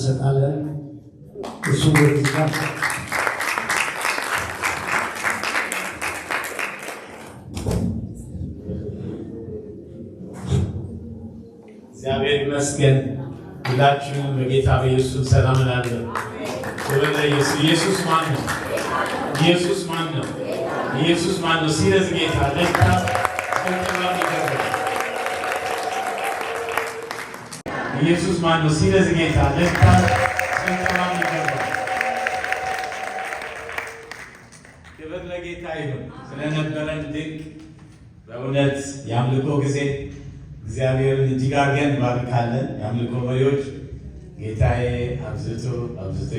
እንሰጣለን። እሱ ወርዝጋ እግዚአብሔር ይመስገን። ሁላችሁም በጌታ በኢየሱስ ሰላም እላለሁ። ክብር ለኢየሱስ። ኢየሱስ ማን ነው? ኢየሱስ ማን ነው? ኢየሱስ ማን ነው? ስለዚህ ጌታ ለካ ኢየሱስ ማን ነው? ስለዚህ ጌታ ለካ ሰንጠራም ይገባል። ክብር ለጌታ ይሁን። ስለነበረን ድንቅ በእውነት የአምልኮ ጊዜ እግዚአብሔርን እጅግ አድርገን እንባርካለን። የአምልኮ መሪዎች ጌታዬ አብዝቶ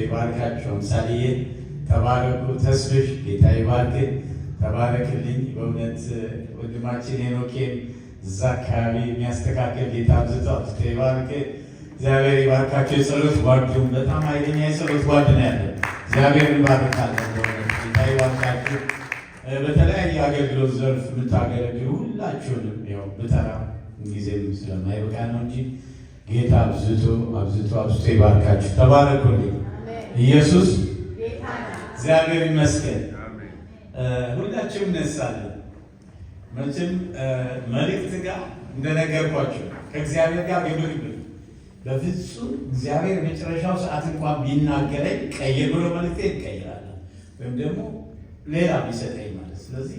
ይባርካቸው። ምሳሌዬ ተባረኩ። ተስፍሽ ጌታ ይባርክ፣ ተባረክልኝ። በእውነት ወንድማችን ሄኖኬም እዛ አካባቢ የሚያስተካከል ጌታ አብዝቶ ይባርክ። እግዚአብሔር ይባርካቸው። የጸሎት ጓዱም በጣም ኃይለኛ የጸሎት ጓድ ነው ያለ። እግዚአብሔር እንባርካለን። ጌታ ይባርካችሁ። በተለያየ አገልግሎት ዘርፍ የምታገለግሉ ሁላችሁንም ያው ብጠራ ጊዜም ስለማይበቃ ነው እንጂ ጌታ አብዝቶ ይባርካችሁ። ተባረኩልኝ። ኢየሱስ እግዚአብሔር ይመስገን። ሁላችሁም ነሳለን። መቼም መልእክት ጋር እንደነገርኳቸው ከእግዚአብሔር ጋር ግብግብ በፍጹም እግዚአብሔር መጨረሻው ሰዓት እንኳን ቢናገረኝ ቀይር ብሎ መልእክቴ ይቀይራለሁ ወይም ደግሞ ሌላ ቢሰጠኝ ማለት። ስለዚህ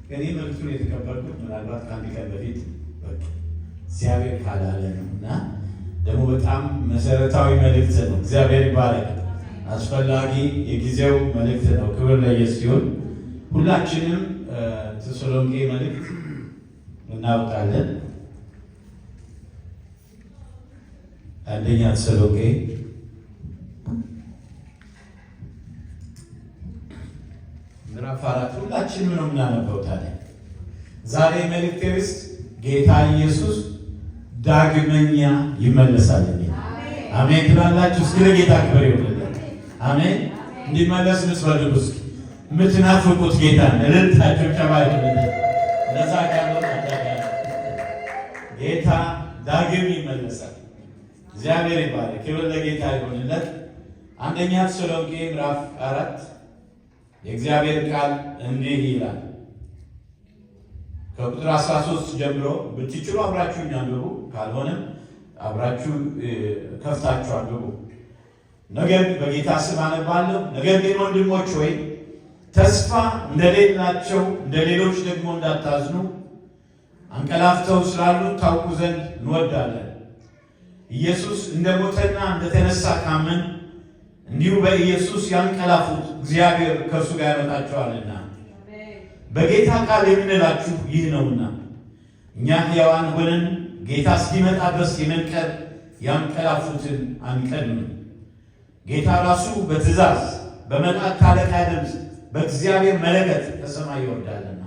እኔ መልእክቱን የተቀበልኩት ምናልባት ከአንድ ቀን በፊት እግዚአብሔር ካላለ ነው እና ደግሞ በጣም መሰረታዊ መልእክት ነው። እግዚአብሔር ይባረክ። አስፈላጊ የጊዜው መልእክት ነው። ክብር ለኢየሱስ ሲሆን ሁላችንም ተሰሎንቄ መልእክት እናውቃለን። አንደኛ ተሰሎንቄ ምዕራፍ 4 ሁላችንም ነው የምናነበው። ታዲያ ዛሬ መልእክቴ ውስጥ ጌታ ኢየሱስ ዳግመኛ ይመለሳል። አሜን ትላላችሁ? እስኪ ለጌታ ክብር ይሁንልን። አሜን። እንዲመለስ የምትፈልጉ እስኪ የምትናፍቁት ጌታ እልልታችሁ ጨባይ ለዛ ጌታ ዳግም ይመለሳል። እግዚአብሔር ይባረክ። ክብር ለጌታ ይሁንለት። አንደኛ ተሰሎንቄ ምዕራፍ 4 የእግዚአብሔር ቃል እንዲህ ይላል። ከቁጥር 13 ጀምሮ ብትችሉ አብራችሁ አንብቡ፣ ካልሆነም አብራችሁ ከፍታችሁ አንብቡ። ነገር በጌታ ስም አነባለሁ። ነገር ግን ወንድሞች ሆይ ተስፋ እንደሌላቸው እንደ ሌሎች ደግሞ እንዳታዝኑ አንቀላፍተው ስላሉ ታውቁ ዘንድ እንወዳለን። ኢየሱስ እንደሞተና እንደተነሳ ካመን እንዲሁ በኢየሱስ ያንቀላፉት እግዚአብሔር ከእርሱ ጋር ያመጣቸዋልና በጌታ ቃል የምንላችሁ ይህ ነውና እኛ ሕያዋን ሆነን ጌታ እስኪመጣ ድረስ የመንቀር ያንቀላፉትን አንቀድምም። ጌታ ራሱ በትእዛዝ በመላእክት አለቃ ድምፅ በእግዚአብሔር መለከት ከሰማይ ይወርዳልና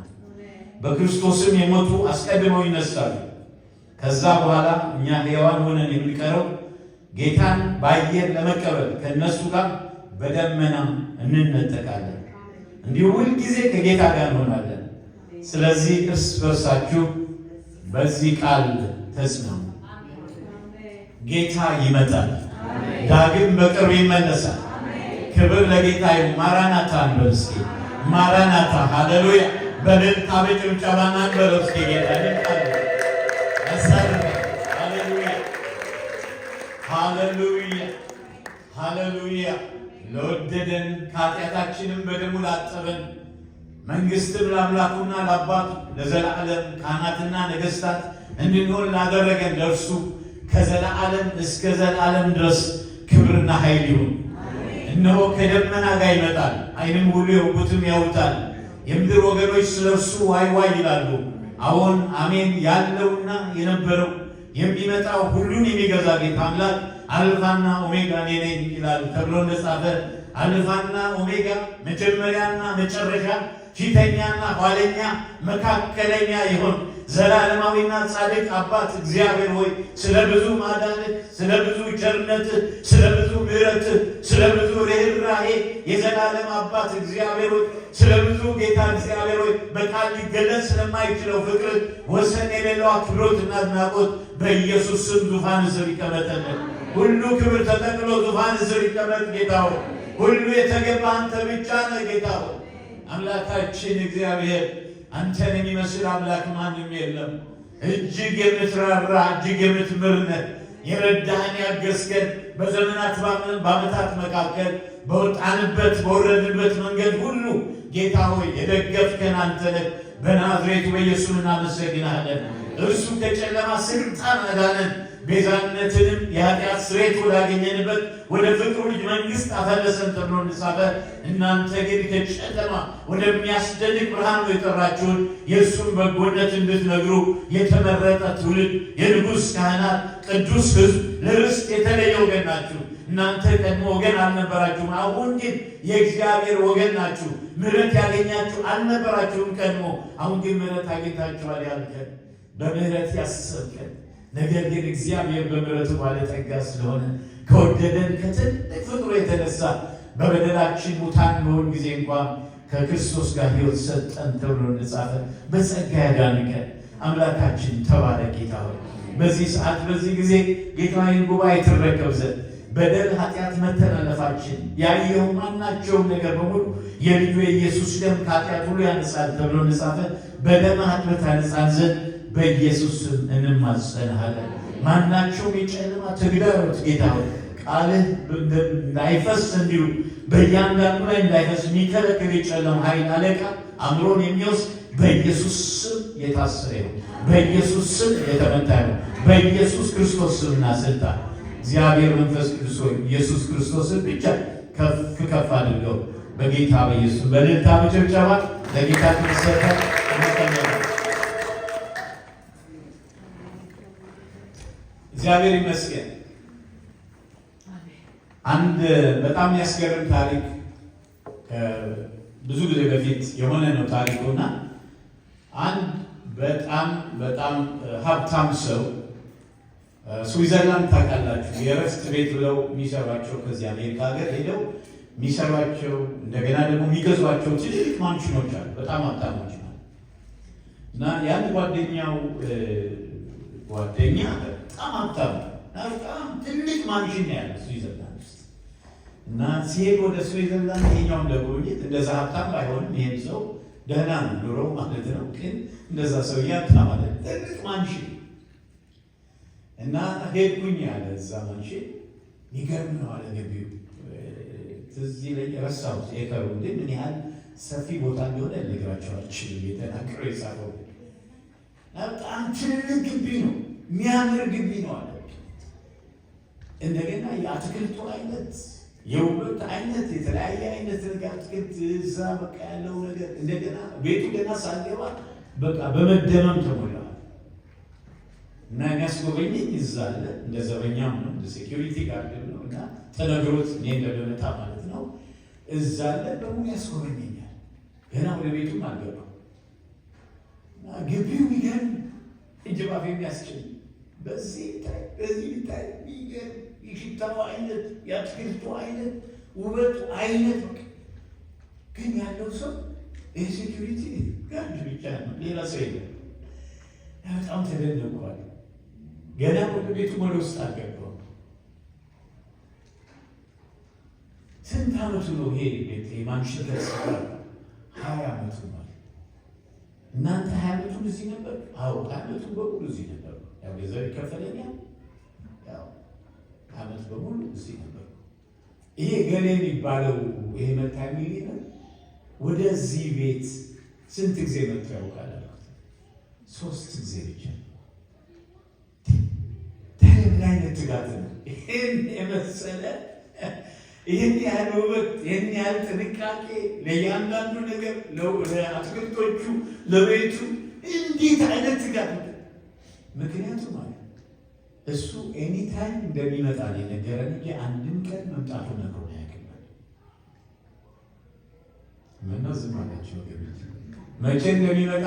በክርስቶስም የሞቱ አስቀድመው ይነሳሉ። ከዛ በኋላ እኛ ሕያዋን ሆነን የምንቀረው ጌታን በአየር ለመቀበል ከእነሱ ጋር በደመና እንነጠቃለን። እንዲሁ ሁልጊዜ ከጌታ ጋር እንሆናለን። ስለዚህ እርስ በርሳችሁ በዚህ ቃል ተጽናኑ። ጌታ ይመጣል፣ ዳግም በቅርብ ይመለሳል። ክብር ለጌታ ይሁን። ማራናታ እንበል እስኪ። ማራናታ ሃሌሉያ። በእልልታ በጭብጨባና እንበለው እስኪ። ጌታ ይመጣል። ሃሌሉያ ሃሌሉያ ሃሌሉያ። ለወደደን ከኃጢአታችንም በደሙ ላጠበን መንግሥትም ለአምላኩና ለአባቱ ለዘላለም ካህናትና ነገሥታት እንድንሆን ላደረገን ለእርሱ ከዘላለም እስከ ዘላለም ድረስ ክብርና ኃይል ይሁን። እነሆ ከደመና ጋር ይመጣል፣ ዓይንም ሁሉ ያዩትም ያዩታል። የምድር ወገኖች ስለ እርሱ ዋይ ዋይ ይላሉ። አዎን አሜን። ያለውና የነበረው የሚመጣው ሁሉን የሚገዛ ጌታ አምላክ አልፋና ኦሜጋ እኔ ነኝ ይላል ተብሎ እንደጻፈ አልፋና ኦሜጋ መጀመሪያና መጨረሻ ፊተኛና ኋለኛ መካከለኛ ይሆን ዘላለማዊና ጻድቅ አባት እግዚአብሔር ሆይ ስለ ብዙ ማዳንህ፣ ስለ ብዙ ቸርነትህ፣ ስለ ብዙ ምሕረትህ፣ ስለ ብዙ ርኅራኄ የዘላለም አባት እግዚአብሔር ሆይ ስለ ብዙ ጌታ እግዚአብሔር ሆይ በቃል ሊገለጽ ስለማይችለው ፍቅር ወሰን የሌለው አክብሮትና አድናቆት በኢየሱስ ስም ዙፋን ስር ይቀመጥልን። ሁሉ ክብር ተጠቅሎ ዙፋን ስር ይቀመጥ ጌታ ሆይ። ሁሉ የተገባ አንተ ብቻ ነህ ጌታ ሆይ። አምላካችን እግዚአብሔር አንተን የሚመስል አምላክ ማንም የለም። እጅግ የምትራራ እጅግ የምትምር ነህ። የረዳህን ያገዝከን በዘመናት በዓመታት መካከል በወጣንበት በወረድንበት መንገድ ሁሉ ጌታ ሆይ የደገፍከን አንተ ነህ። በናዝሬቱ በኢየሱስ እናመሰግናለን። እርሱ ከጨለማ ስልጣን አዳነን፣ ቤዛነትንም የኃጢአት ስርየት ወዳገኘንበት ወደ ፍቅሩ ልጅ መንግሥት አፈለሰን ተብሎ እንደጻፈ እናንተ ግን ከጨለማ ወደሚያስደንቅ ብርሃን ነው የጠራችሁን። የእርሱን በጎነት እንድትነግሩ የተመረጠ ትውልድ፣ የንጉሥ ካህናት፣ ቅዱስ ሕዝብ፣ ለርስት የተለየ ወገን ናችሁ። እናንተ ቀድሞ ወገን አልነበራችሁም፣ አሁን ግን የእግዚአብሔር ወገን ናችሁ። ምሕረት ያገኛችሁ አልነበራችሁም ቀድሞ፣ አሁን ግን ምሕረት አግኝታችኋል ያልከን በምሕረት ያሰብከን፣ ነገር ግን እግዚአብሔር በምሕረቱ ባለጠጋ ስለሆነ ከወደደን ከትልቅ ፍቅሩ የተነሳ በበደላችን ሙታን በሆን ጊዜ እንኳን ከክርስቶስ ጋር ሕይወት ሰጠን ተብሎ እንደጻፈ በጸጋ ያዳንከን አምላካችን ተባረክ ጌታ ሆይ። በዚህ ሰዓት በዚህ ጊዜ ጌታዬን ጉባኤ ትረከብ ዘንድ በደል ኃጢአት መተላለፋችን ያየው ማናቸውም ነገር በሙሉ የልጁ የኢየሱስ ደም ከኃጢአት ሁሉ ያነጻል ተብሎ እንደጻፈ በደም ኃጢአት ያነጻን ዘንድ በኢየሱስ ስም እንማጸንሃለን። ማናቸውም የጨለማ ተግዳሮት ጌታ ሆይ ቃልህ እንዳይፈስ እንዲሁ በእያንዳንዱ ላይ እንዳይፈስ የሚከለክል የጨለማ ኃይል አለቃ አእምሮን የሚወስድ በኢየሱስ ስም የታሰረ ይሁን፣ በኢየሱስ ስም የተመታ ይሁን፣ በኢየሱስ ክርስቶስ ስምና ስልጣን እግዚአብሔር መንፈስ ቅዱስ ሆይ ኢየሱስ ክርስቶስን ብቻ ከፍ ከፍ አድርገው በጌታ በኢየሱስ በእልልታ በጭብጨባ ለጌታ ተሰጠ። እግዚአብሔር ይመስገን። አንድ በጣም የሚያስገርም ታሪክ ብዙ ጊዜ በፊት የሆነ ነው ታሪኩና አንድ በጣም ሀብታም ሰው ስዊዘርላንድ ታውቃላችሁ፣ የእረፍት ቤት ብለው የሚሰሯቸው ከዚህ አሜሪካ ሀገር ሄደው የሚሰሯቸው እንደገና ደግሞ የሚገዟቸው ትልልቅ ማንሽኖች አሉ። በጣም ሀብታሞች ነው እና ያን ጓደኛ በጣም ሀብታም በጣም ትልቅ ማንሽን ያለ ስዊዘርላንድ ውስጥ እና ሲሄድ ወደ ስዊዘርላንድ ይሄኛውም ለጉብኝት እንደዛ ሀብታም ባይሆንም ይሄን ሰው ደህና ነው ኑሮ ማለት ነው። ግን እንደዛ ሰው ሀብታም ማለት ትልቅ ማንሽን እና ሄድኩኝ ያለ እዛ ማንሽን ይገርም ነው አለ ገቢው ትዝ ይለኝ ረሳሁት ኤከሩ እንደ ምን ያህል ሰፊ ቦታ እንደሆነ ልነግራቸው አልችልም። የተናገረው የጻፈው በጣም ትልቅ ግቢ ነው፣ የሚያምር ግቢ ነው አለ። እንደገና የአትክልቱ አይነት የውበት አይነት የተለያየ አይነት አትክልት እዛ በቃ ያለው ነገር እንደገና ቤቱ ገና ሳልገባ በቃ በመደመም ተሞላ እና የሚያስጎበኘኝ እዛ አለ። እንደ ዘበኛም ነው እንደ ሴኪሪቲ ጋርድ ነው እና ተነግሮት እኔ እንደመጣ ማለት ነው እዛ አለ። በሙሉ ያስጎበኘኛል። ገና ወደ ቤቱም አልገባም። ግቢው የሚገርም እጅ ባፍ የሚያስችል በዚህ ታይ የሚገርም የሽታው አይነት የአትክልቱ አይነት ውበቱ አይነት ግን ያለው ሰው የሴኪሪቲ ጋርድ ብቻ ነው፣ ሌላ ሰው የለም። በጣም ተደነቅኳል። ገና ወደ ቤቱ ወደ ውስጥ አልገባም። ስንት ዓመቱ ነው ይሄ ቤት የማንሽን ተሰራ? 20 ዓመቱ ማለት እናንተ 20 ዓመቱን እዚህ ነበር? አዎ 20 ዓመቱን በሙሉ እዚህ ነበር። ያው ገንዘብ ይከፈለኛል። ያው ዓመት በሙሉ እዚህ ነበር። ይሄ ገሌ የሚባለው ይሄ መልካም ሚሊዮን ወደዚህ ቤት ስንት ጊዜ መጥቶ ያውቃል? 3 ጊዜ ብቻ። ምን አይነት ትጋት ነው! ይህን የመሰለ ይህን ያህል ውበት፣ ይህን ያህል ጥንቃቄ ለእያንዳንዱ ነገር፣ ለአትክልቶቹ፣ ለቤቱ እንዴት አይነት ትጋት! ምክንያቱም ማለት እሱ ኤኒታይም እንደሚመጣ የነገረን እንጂ አንድም ቀን መምጣቱ ነግሮ ያገኛል። ምነው ዝም አላቸው? መቼ እንደሚመጣ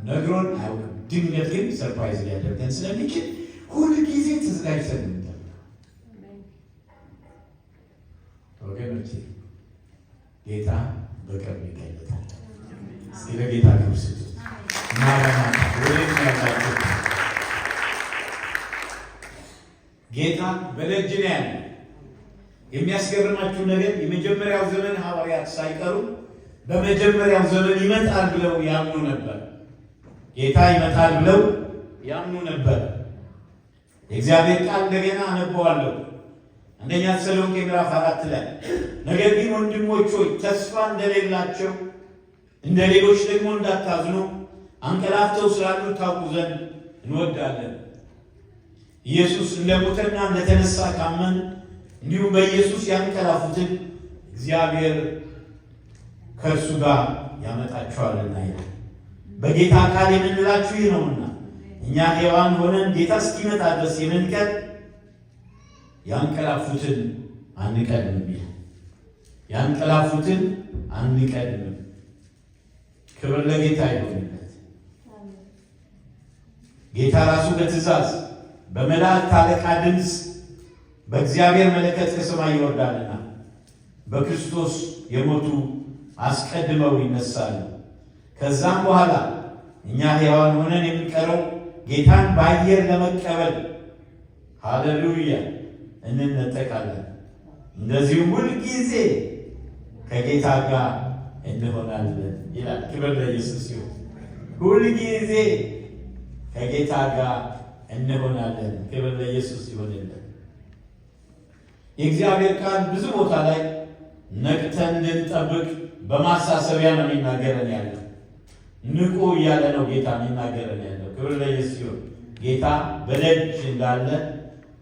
ነግሮን አያውቅም። ድንገት ግን ሰርፕራይዝ ሊያደርገን ስለሚችል ሁልጊዜ ተዘጋጅተን እንጠብቃለን። ወገኖቼ ጌታ በቅርብ ይገለጣል። እስኪ ለጌታ ክብር ስጡት። ጌታ በደጅ ነው ያለ። የሚያስገርማችሁ ነገር የመጀመሪያው ዘመን ሐዋርያት ሳይቀሩ በመጀመሪያው ዘመን ይመጣል ብለው ያምኑ ነበር። ጌታ ይመጣል ብለው ያምኑ ነበር። የእግዚአብሔር ቃል እንደገና አነበዋለሁ አንደኛ ተሰሎንቄ ምዕራፍ 4 ላይ ነገር ግን ወንድሞች ሆይ ተስፋ እንደሌላቸው እንደ ሌሎች ደግሞ እንዳታዝኑ አንቀላፍተው ስላሉ ታውቁ ዘንድ እንወዳለን። ኢየሱስ እንደሞተና እንደተነሳ ካመን እንዲሁም በኢየሱስ ያንቀላፉትን እግዚአብሔር ከእርሱ ጋር ያመጣቸዋልና ይላል። በጌታ ቃል የምንላችሁ ይህ ነውና እኛ ሕያዋን ሆነን ጌታ እስኪመጣ ድረስ የምንቀር ያንቀላፉትን አንቀድምም ይላል። ያንቀላፉትን አንቀድምም። ክብር ለጌታ ይሁንለት። ጌታ ራሱ በትእዛዝ በመላእክት አለቃ ድምፅ በእግዚአብሔር መለከት ከሰማይ ይወርዳልና በክርስቶስ የሞቱ አስቀድመው ይነሳሉ። ከዛም በኋላ እኛ ሕያዋን ሆነን የሚቀረው ጌታን በአየር ለመቀበል ሃሌሉያ እንነጠቃለን። እንደዚሁም ሁልጊዜ ከጌታ ጋር እንሆናለን ይላል። ክብር ለኢየሱስ ይሁን። ሁልጊዜ ከጌታ ጋር እንሆናለን። ክብር ለኢየሱስ ይሁንልን። የእግዚአብሔር ቃል ብዙ ቦታ ላይ ነቅተን እንድንጠብቅ በማሳሰቢያ ነው የሚናገረን ያለው። ንቁ እያለ ነው ጌታ የሚናገረን ያለው። ክብር ለኢየሱስ ይሁን። ጌታ በደጅ እንዳለ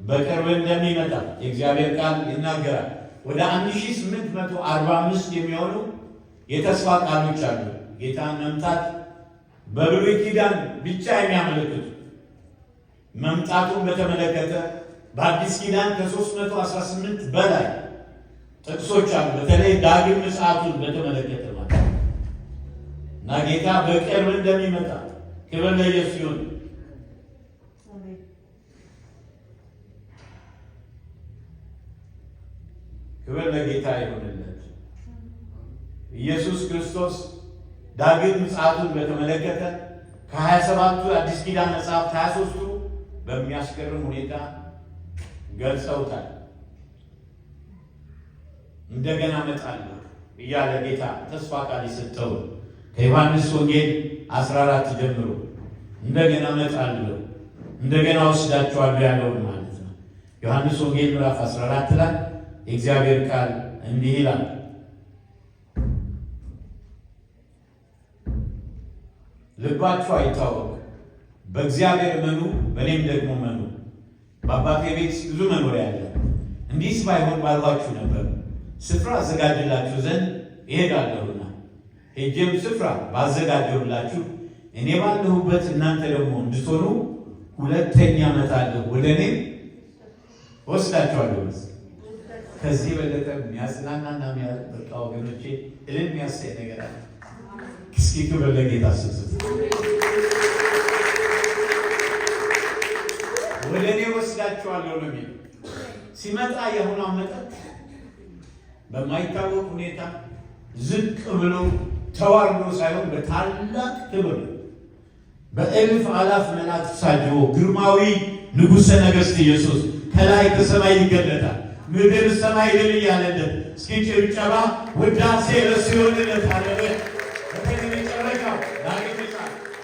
በቅርብ እንደሚመጣ የእግዚአብሔር ቃል ይናገራል። ወደ 1845 የሚሆኑ የተስፋ ቃሎች አሉ። ጌታን መምጣት በብሉይ ኪዳን ብቻ የሚያመለክቱ መምጣቱን በተመለከተ በአዲስ ኪዳን ከ318 በላይ ጥቅሶች አሉ። በተለይ ዳግም ምጽአቱን በተመለከተ ማለት እና ጌታ በቅርብ እንደሚመጣ ክብር ለኢየሱስ ይሁን። ክብር ለጌታ ይሁንለት። ኢየሱስ ክርስቶስ ዳግም ምጽአቱን በተመለከተ ከ27ቱ አዲስ ኪዳን መጽሐፍት 23ቱ በሚያስገርም ሁኔታ ገልጸውታል። እንደገና እመጣለሁ እያለ ጌታ ተስፋ ቃል የሰጠው ከዮሐንስ ወንጌል 14 ጀምሮ እንደገና እመጣለሁ እንደገና ወስዳቸዋለሁ ያለውን ማለት ነው። ዮሐንስ ወንጌል ምዕራፍ 14 ላይ የእግዚአብሔር ቃል እንዲህ ይላል፣ ልባችሁ አይታወክ፣ በእግዚአብሔር እመኑ፣ በእኔም ደግሞ እመኑ። በአባቴ ቤት ብዙ መኖሪያ አለ። እንዲህስ ባይሆን ባልኋችሁ ነበር። ስፍራ አዘጋጅላችሁ ዘንድ እሄዳለሁና ሄጄም ስፍራ ባዘጋጀሁላችሁ እኔ ባለሁበት እናንተ ደግሞ እንድትሆኑ ሁለተኛ እመጣለሁ፣ ወደ እኔም ወስዳችኋለሁ። ከዚህ በለጠ የሚያጽናናና የሚያበቃ ወገኖቼ እልል የሚያሳይ ነገር አለ። እስኪ ክብር ለጌታ ስብስብ። ወደ እኔ ወስዳችኋለሁ ነው የሚለው። ሲመጣ የሆነ አመጣጥ በማይታወቅ ሁኔታ ዝቅ ብሎ ተዋርዶ ሳይሆን በታላቅ ክብር በእልፍ አላፍ መላእክት ታጅቦ ግርማዊ ንጉሠ ነገሥት ኢየሱስ ከላይ ከሰማይ ይገለጣል። ምድር ሰማይ ድል እያለለት እስኪ ጭብጨባ ውዳሴ ለእሱ ይሆንለት። አለበ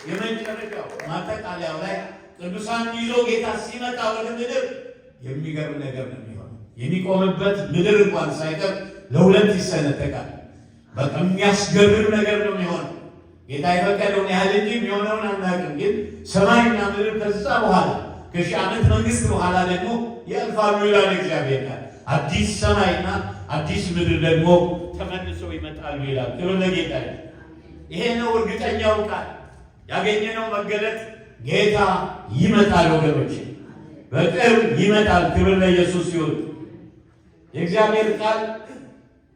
የመጨረሻው ማጠቃለያው ላይ ቅዱሳን ይዞ ጌታ ሲመጣ ወደ ምድር የሚገርም ነገር ነው የሚሆነው። የሚቆምበት ምድር እንኳን ሳይቀር ለሁለት ይሰነጠቃል። በቃ የሚያስገርም ነገር ነው የሚሆነው። ጌታ የፈቀደውን ያህል እንጂ የሚሆነውን አናውቅም። ግን ሰማይና ምድር ከዛ በኋላ ከሺህ ዓመት መንግስት በኋላ ደግሞ ያልፋሉ ይላል እግዚአብሔር ቃል። አዲስ ሰማይና አዲስ ምድር ደግሞ ተመልሰው ይመጣሉ ይላል። ክብር ለጌታ። ይሄ ነው እርግጠኛው ቃል ያገኘነው መገለጥ። ጌታ ይመጣል ወገኖች፣ በቅርብ ይመጣል። ክብር ለኢየሱስ ይሁን። የእግዚአብሔር ቃል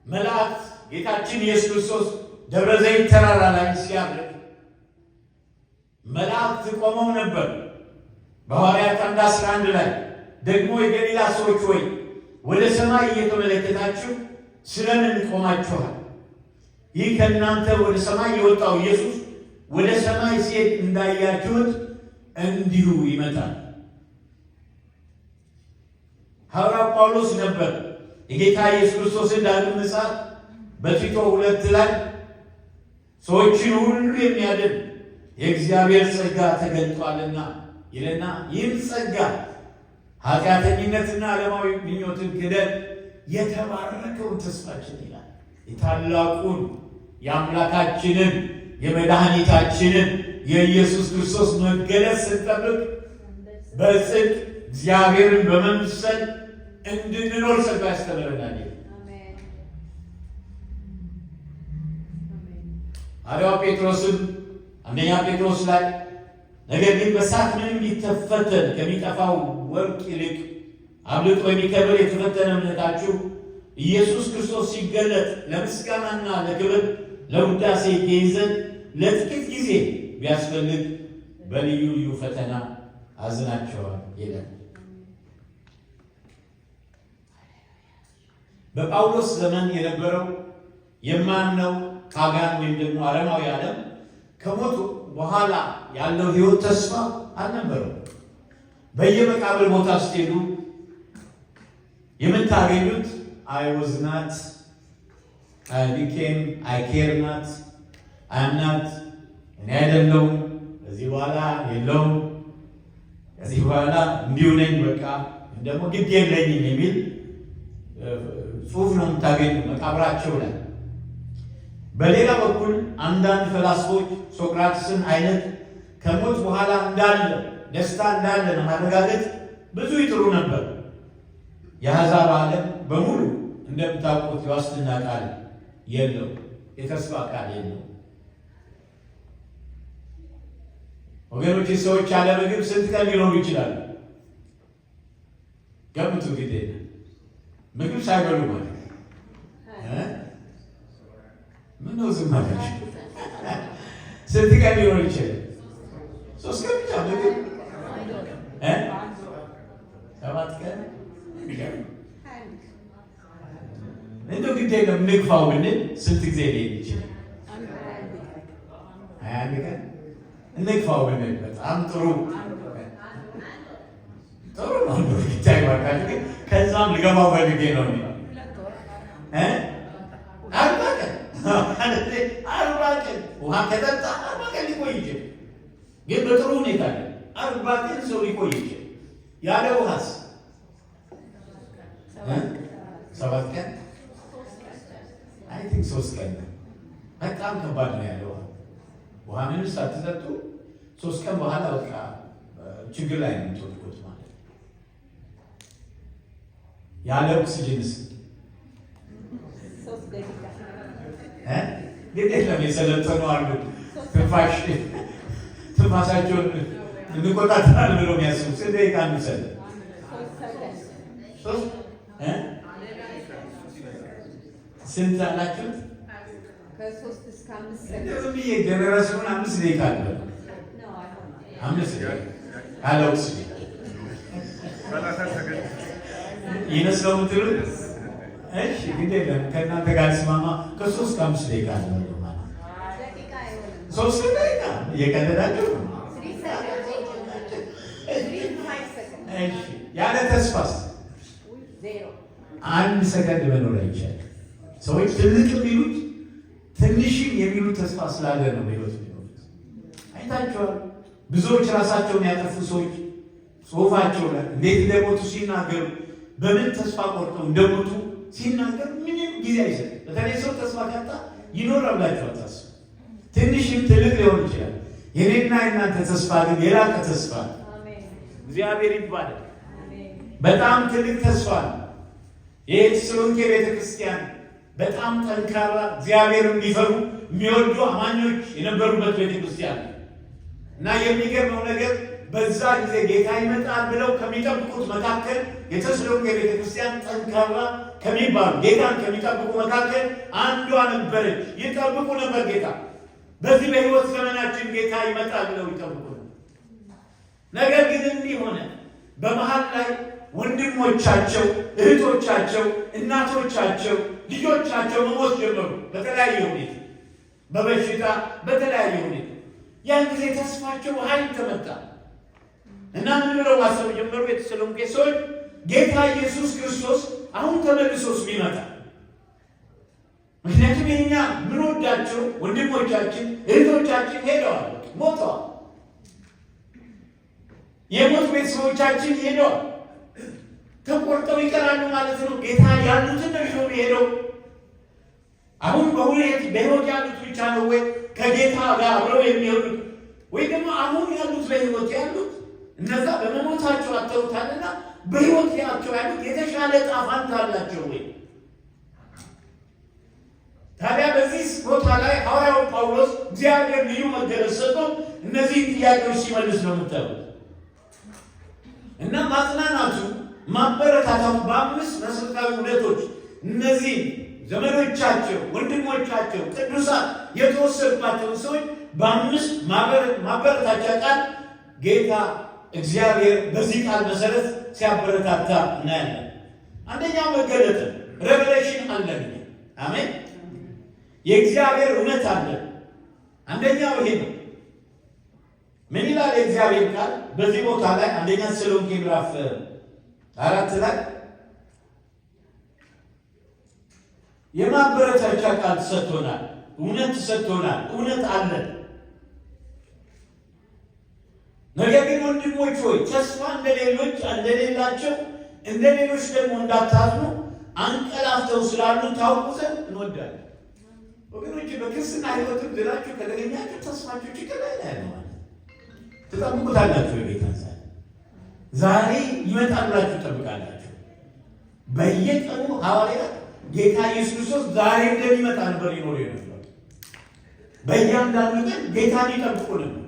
መላእክት ጌታችን ኢየሱስ ክርስቶስ ደብረ ዘይት ተራራ ላይ ሲያርግ መላእክት ቆመው ነበር። በሐዋርያት 1:11 ላይ ደግሞ የገሊላ ሰዎች ሆይ ወደ ሰማይ እየተመለከታችሁ ስለምን ቆማችኋል? ይህ ከእናንተ ወደ ሰማይ የወጣው ኢየሱስ ወደ ሰማይ ሲሄድ እንዳያችሁት እንዲሁ ይመጣል። ሐዋርያው ጳውሎስ ነበር። የጌታ ኢየሱስ ክርስቶስን ዳግም ምጽአት በቲቶ 2 ላይ ሰዎችን ሁሉ የሚያድን የእግዚአብሔር ጸጋ ተገልጧልና ይልና ይህም ጸጋ ኃጢአተኝነትና ዓለማዊ ምኞትን ክደን የተባረከውን ተስፋችን ይላል የታላቁን የአምላካችንን የመድኃኒታችንን የኢየሱስ ክርስቶስ መገለጥ ስንጠብቅ በጽድቅ እግዚአብሔርን በመምሰል እንድንኖር ጸጋ ያስተምረናል። ሐዋርያው ጴጥሮስም አንደኛ ጴጥሮስ ላይ ነገር ግን በእሳት ምንም ቢፈተን ከሚጠፋው ወርቅ ይልቅ አብልጦ የሚከብር የተፈተነ እምነታችሁ ኢየሱስ ክርስቶስ ሲገለጥ ለምስጋናና ለክብር ለውዳሴ ይይዘን ለጥቂት ጊዜ ቢያስፈልግ በልዩ ልዩ ፈተና አዝናቸዋል ይላል። በጳውሎስ ዘመን የነበረው የማምነው ፓጋን ወይም ደግሞ አረማዊ ዓለም ከሞቱ በኋላ ያለው ሕይወት ተስፋ አልነበረው። በየመቃብር ቦታ ስትሄዱ የምታገኙት I was not, I became, I care not, I am not, እኔ አይደለሁም፣ ከዚህ በኋላ የለውም፣ ከዚህ በኋላ እንዲሁ ነኝ፣ በቃ ደግሞ ግድ የለኝም የሚል ጽሑፍ ነው የምታገኙ መቃብራቸው ላይ። በሌላ በኩል አንዳንድ ፈላስፎች ሶቅራጥስን አይነት ከሞት በኋላ እንዳለ ደስታ እንዳለ ለማረጋገጥ ብዙ ይጥሩ ነበር። የአሕዛብ ዓለም በሙሉ እንደምታውቁት የዋስትና ቃል የለው፣ የተስፋ ቃል የለው። ወገኖች ሰዎች ያለ ምግብ ስንት ቀን ሊኖሩ ይችላሉ? ገምቱ። ጊዜ ምግብ ሳይበሉ ማለት ምን ነው? ዝም ማለት ስንት ቀን ሊኖር ይችላል? 3 ቀን ብቻ ምግብ 7 ቀን እንደው ግዴ ነው ንግፋው ብንል ስንት ጊዜ ሊሄድ ይችላል? 21 ቀን ንግፋው ብንል በጣም ጥሩ ነው። ይታይ ባካል ግን ከዛም ልገባው ፈልጌ ነው ነው 40 ቀን ውሃ ከጠጣ 40 ቀን ሊቆይ ይችላል። ግን በጥሩ ሁኔታ 40 ቀን ሰው ሊቆይ ይችላል። ያለ ውሃስ 7 ቀን አይ ቲንክ 3 ቀን በጣም ከባድ ነው ያለው ውሃ ምንም ሳትጠጡ 3 ቀን በኋላ በቃ ችግር ላይ ነው የምትወድቁት ማለት ነው። ያለ ኦክሲጅንስ እንዴት ነው የሰለጠኑ አሉ ትንፋሳቸውን እንቆጣጠራለን ብለው የሚያስቡ ስንት ደቂቃ እንውሰድ? ስንት አላችሁት? ከ3 እስከ 5 ሰዓት እንደዚህ የጀነሬሽኑን 5 ደቂቃ አለ። 5 ደቂቃ ያለ ኦክሲጅን ይመስለው ምትሉ? እሺ እንግዲህ ከእናንተ ጋር ሲማማ ከ3 እስከ 5 ደቂቃ አለ ማለት ነው። 3 ደቂቃ እየቀለዳችሁ ነው። እሺ ያለ ተስፋስ 1 ሰከንድ መኖር አይቻልም። ሰዎች ትልቅ የሚሉት ትንሽም የሚሉት ተስፋ ስላለ ነው በሕይወት የሚኖሩት። አይታችኋል። ብዙዎች ራሳቸውን ያጠፉ ሰዎች ጽሑፋቸው ላይ እንዴት እንደሞቱ ሲናገሩ በምን ተስፋ ቆርጠው እንደሞቱ ሲናገሩ ምንም ጊዜ አይሰጥም። በተለይ ሰው ተስፋ ካጣ ይኖራል ብላችሁ አታስቡ። ትንሽም ትልቅ ሊሆን ይችላል። የኔና የእናንተ ተስፋ ግን የላቀ ተስፋ ነው። እግዚአብሔር ይባላል። በጣም ትልቅ ተስፋ ነው። የተሰሎንቄ ቤተክርስቲያን በጣም ጠንካራ እግዚአብሔርን የሚፈሩ የሚወዱ አማኞች የነበሩበት ቤተክርስቲያን እና የሚገርመው ነገር በዛ ጊዜ ጌታ ይመጣል ብለው ከሚጠብቁት መካከል የተሰሎንቄ ቤተክርስቲያን ጠንካራ ከሚባሉ ጌታን ከሚጠብቁ መካከል አንዷ ነበረች። ይጠብቁ ነበር ጌታ። በዚህ በሕይወት ዘመናችን ጌታ ይመጣል ብለው ይጠብቁ ነበር። ነገር ግን እንዲህ ሆነ። በመሃል ላይ ወንድሞቻቸው፣ እህቶቻቸው፣ እናቶቻቸው፣ ልጆቻቸው መሞት ጀመሩ። በተለያየ ሁኔታ በበሽታ በተለያየ ሁኔታ። ያን ጊዜ ተስፋቸው ኃይል ተመታ እና ምን ብለው ማሰብ ጀመሩ? የተሰሎንቄ ሰዎች ጌታ ኢየሱስ ክርስቶስ አሁን ተመልሶስ ቢመጣ፣ ምክንያቱም የኛ ምንወዳቸው ወንድሞቻችን እህቶቻችን ሄደዋል፣ ሞተዋል። የሞት ቤተሰቦቻችን ሄደዋል፣ ተቆርጠው ይቀራሉ ማለት ነው። ጌታ ያሉትን ነው ይዞ ሄደው። አሁን በሕይወት ያሉት ብቻ ነው ወይ ከጌታ ጋር አብረው የሚሆኑት? ወይ ደግሞ አሁን ያሉት በሕይወት ያሉት እነዛ በመሞታቸው አተውታልና በሕይወት ያሉት የተሻለ ዕጣ ፈንታ አላቸው ወይ? ታዲያ በዚህ ቦታ ላይ ሐዋርያው ጳውሎስ እግዚአብሔር ልዩ መገለጽ ሰጥቶ እነዚህን ጥያቄዎች ሲመልስ ነው የምታዩት። እና ማጽናናቱ ማበረታታቱ በአምስት መሰረታዊ እውነቶች እነዚህ ዘመዶቻቸው፣ ወንድሞቻቸው ቅዱሳን የተወሰዱባቸውን ሰዎች በአምስት ማበረታቻ ቃል ጌታ እግዚአብሔር በዚህ ቃል መሰረት ሲያበረታታ እናያለን። አንደኛው መገለጥ ሬቨሌሽን አለን። አሜን። የእግዚአብሔር እውነት አለ። አንደኛው ይሄ ነው። ምን ይላል የእግዚአብሔር ቃል በዚህ ቦታ ላይ? አንደኛ ተሰሎንቄ ምዕራፍ 4 ላይ የማበረታቻ ቃል ተሰጥቶናል፣ እውነት ተሰጥቶናል። እውነት አለ። ነገር ግን ወንድሞች ሆይ ተስፋ እንደሌላቸው እንደ ሌሎች ደግሞ እንዳታዝኑ አንቀላፍተው ስላሉ ታውቁ ዘንድ እንወዳለን። ወገኖች በክርስትና ሕይወትም ድላችሁ ከተገኛችሁ ተስፋችሁ ችግር ላይ ያለ ማለት ትጠብቁታላችሁ። የጌታን ዛሬ ይመጣል ብላችሁ ትጠብቃላችሁ። በየቀኑ ሐዋርያት ጌታ ኢየሱስ ክርስቶስ ዛሬ እንደሚመጣ ነበር ይኖር የነበረው። በእያንዳንዱ ቀን ጌታን ይጠብቁ ነበር፣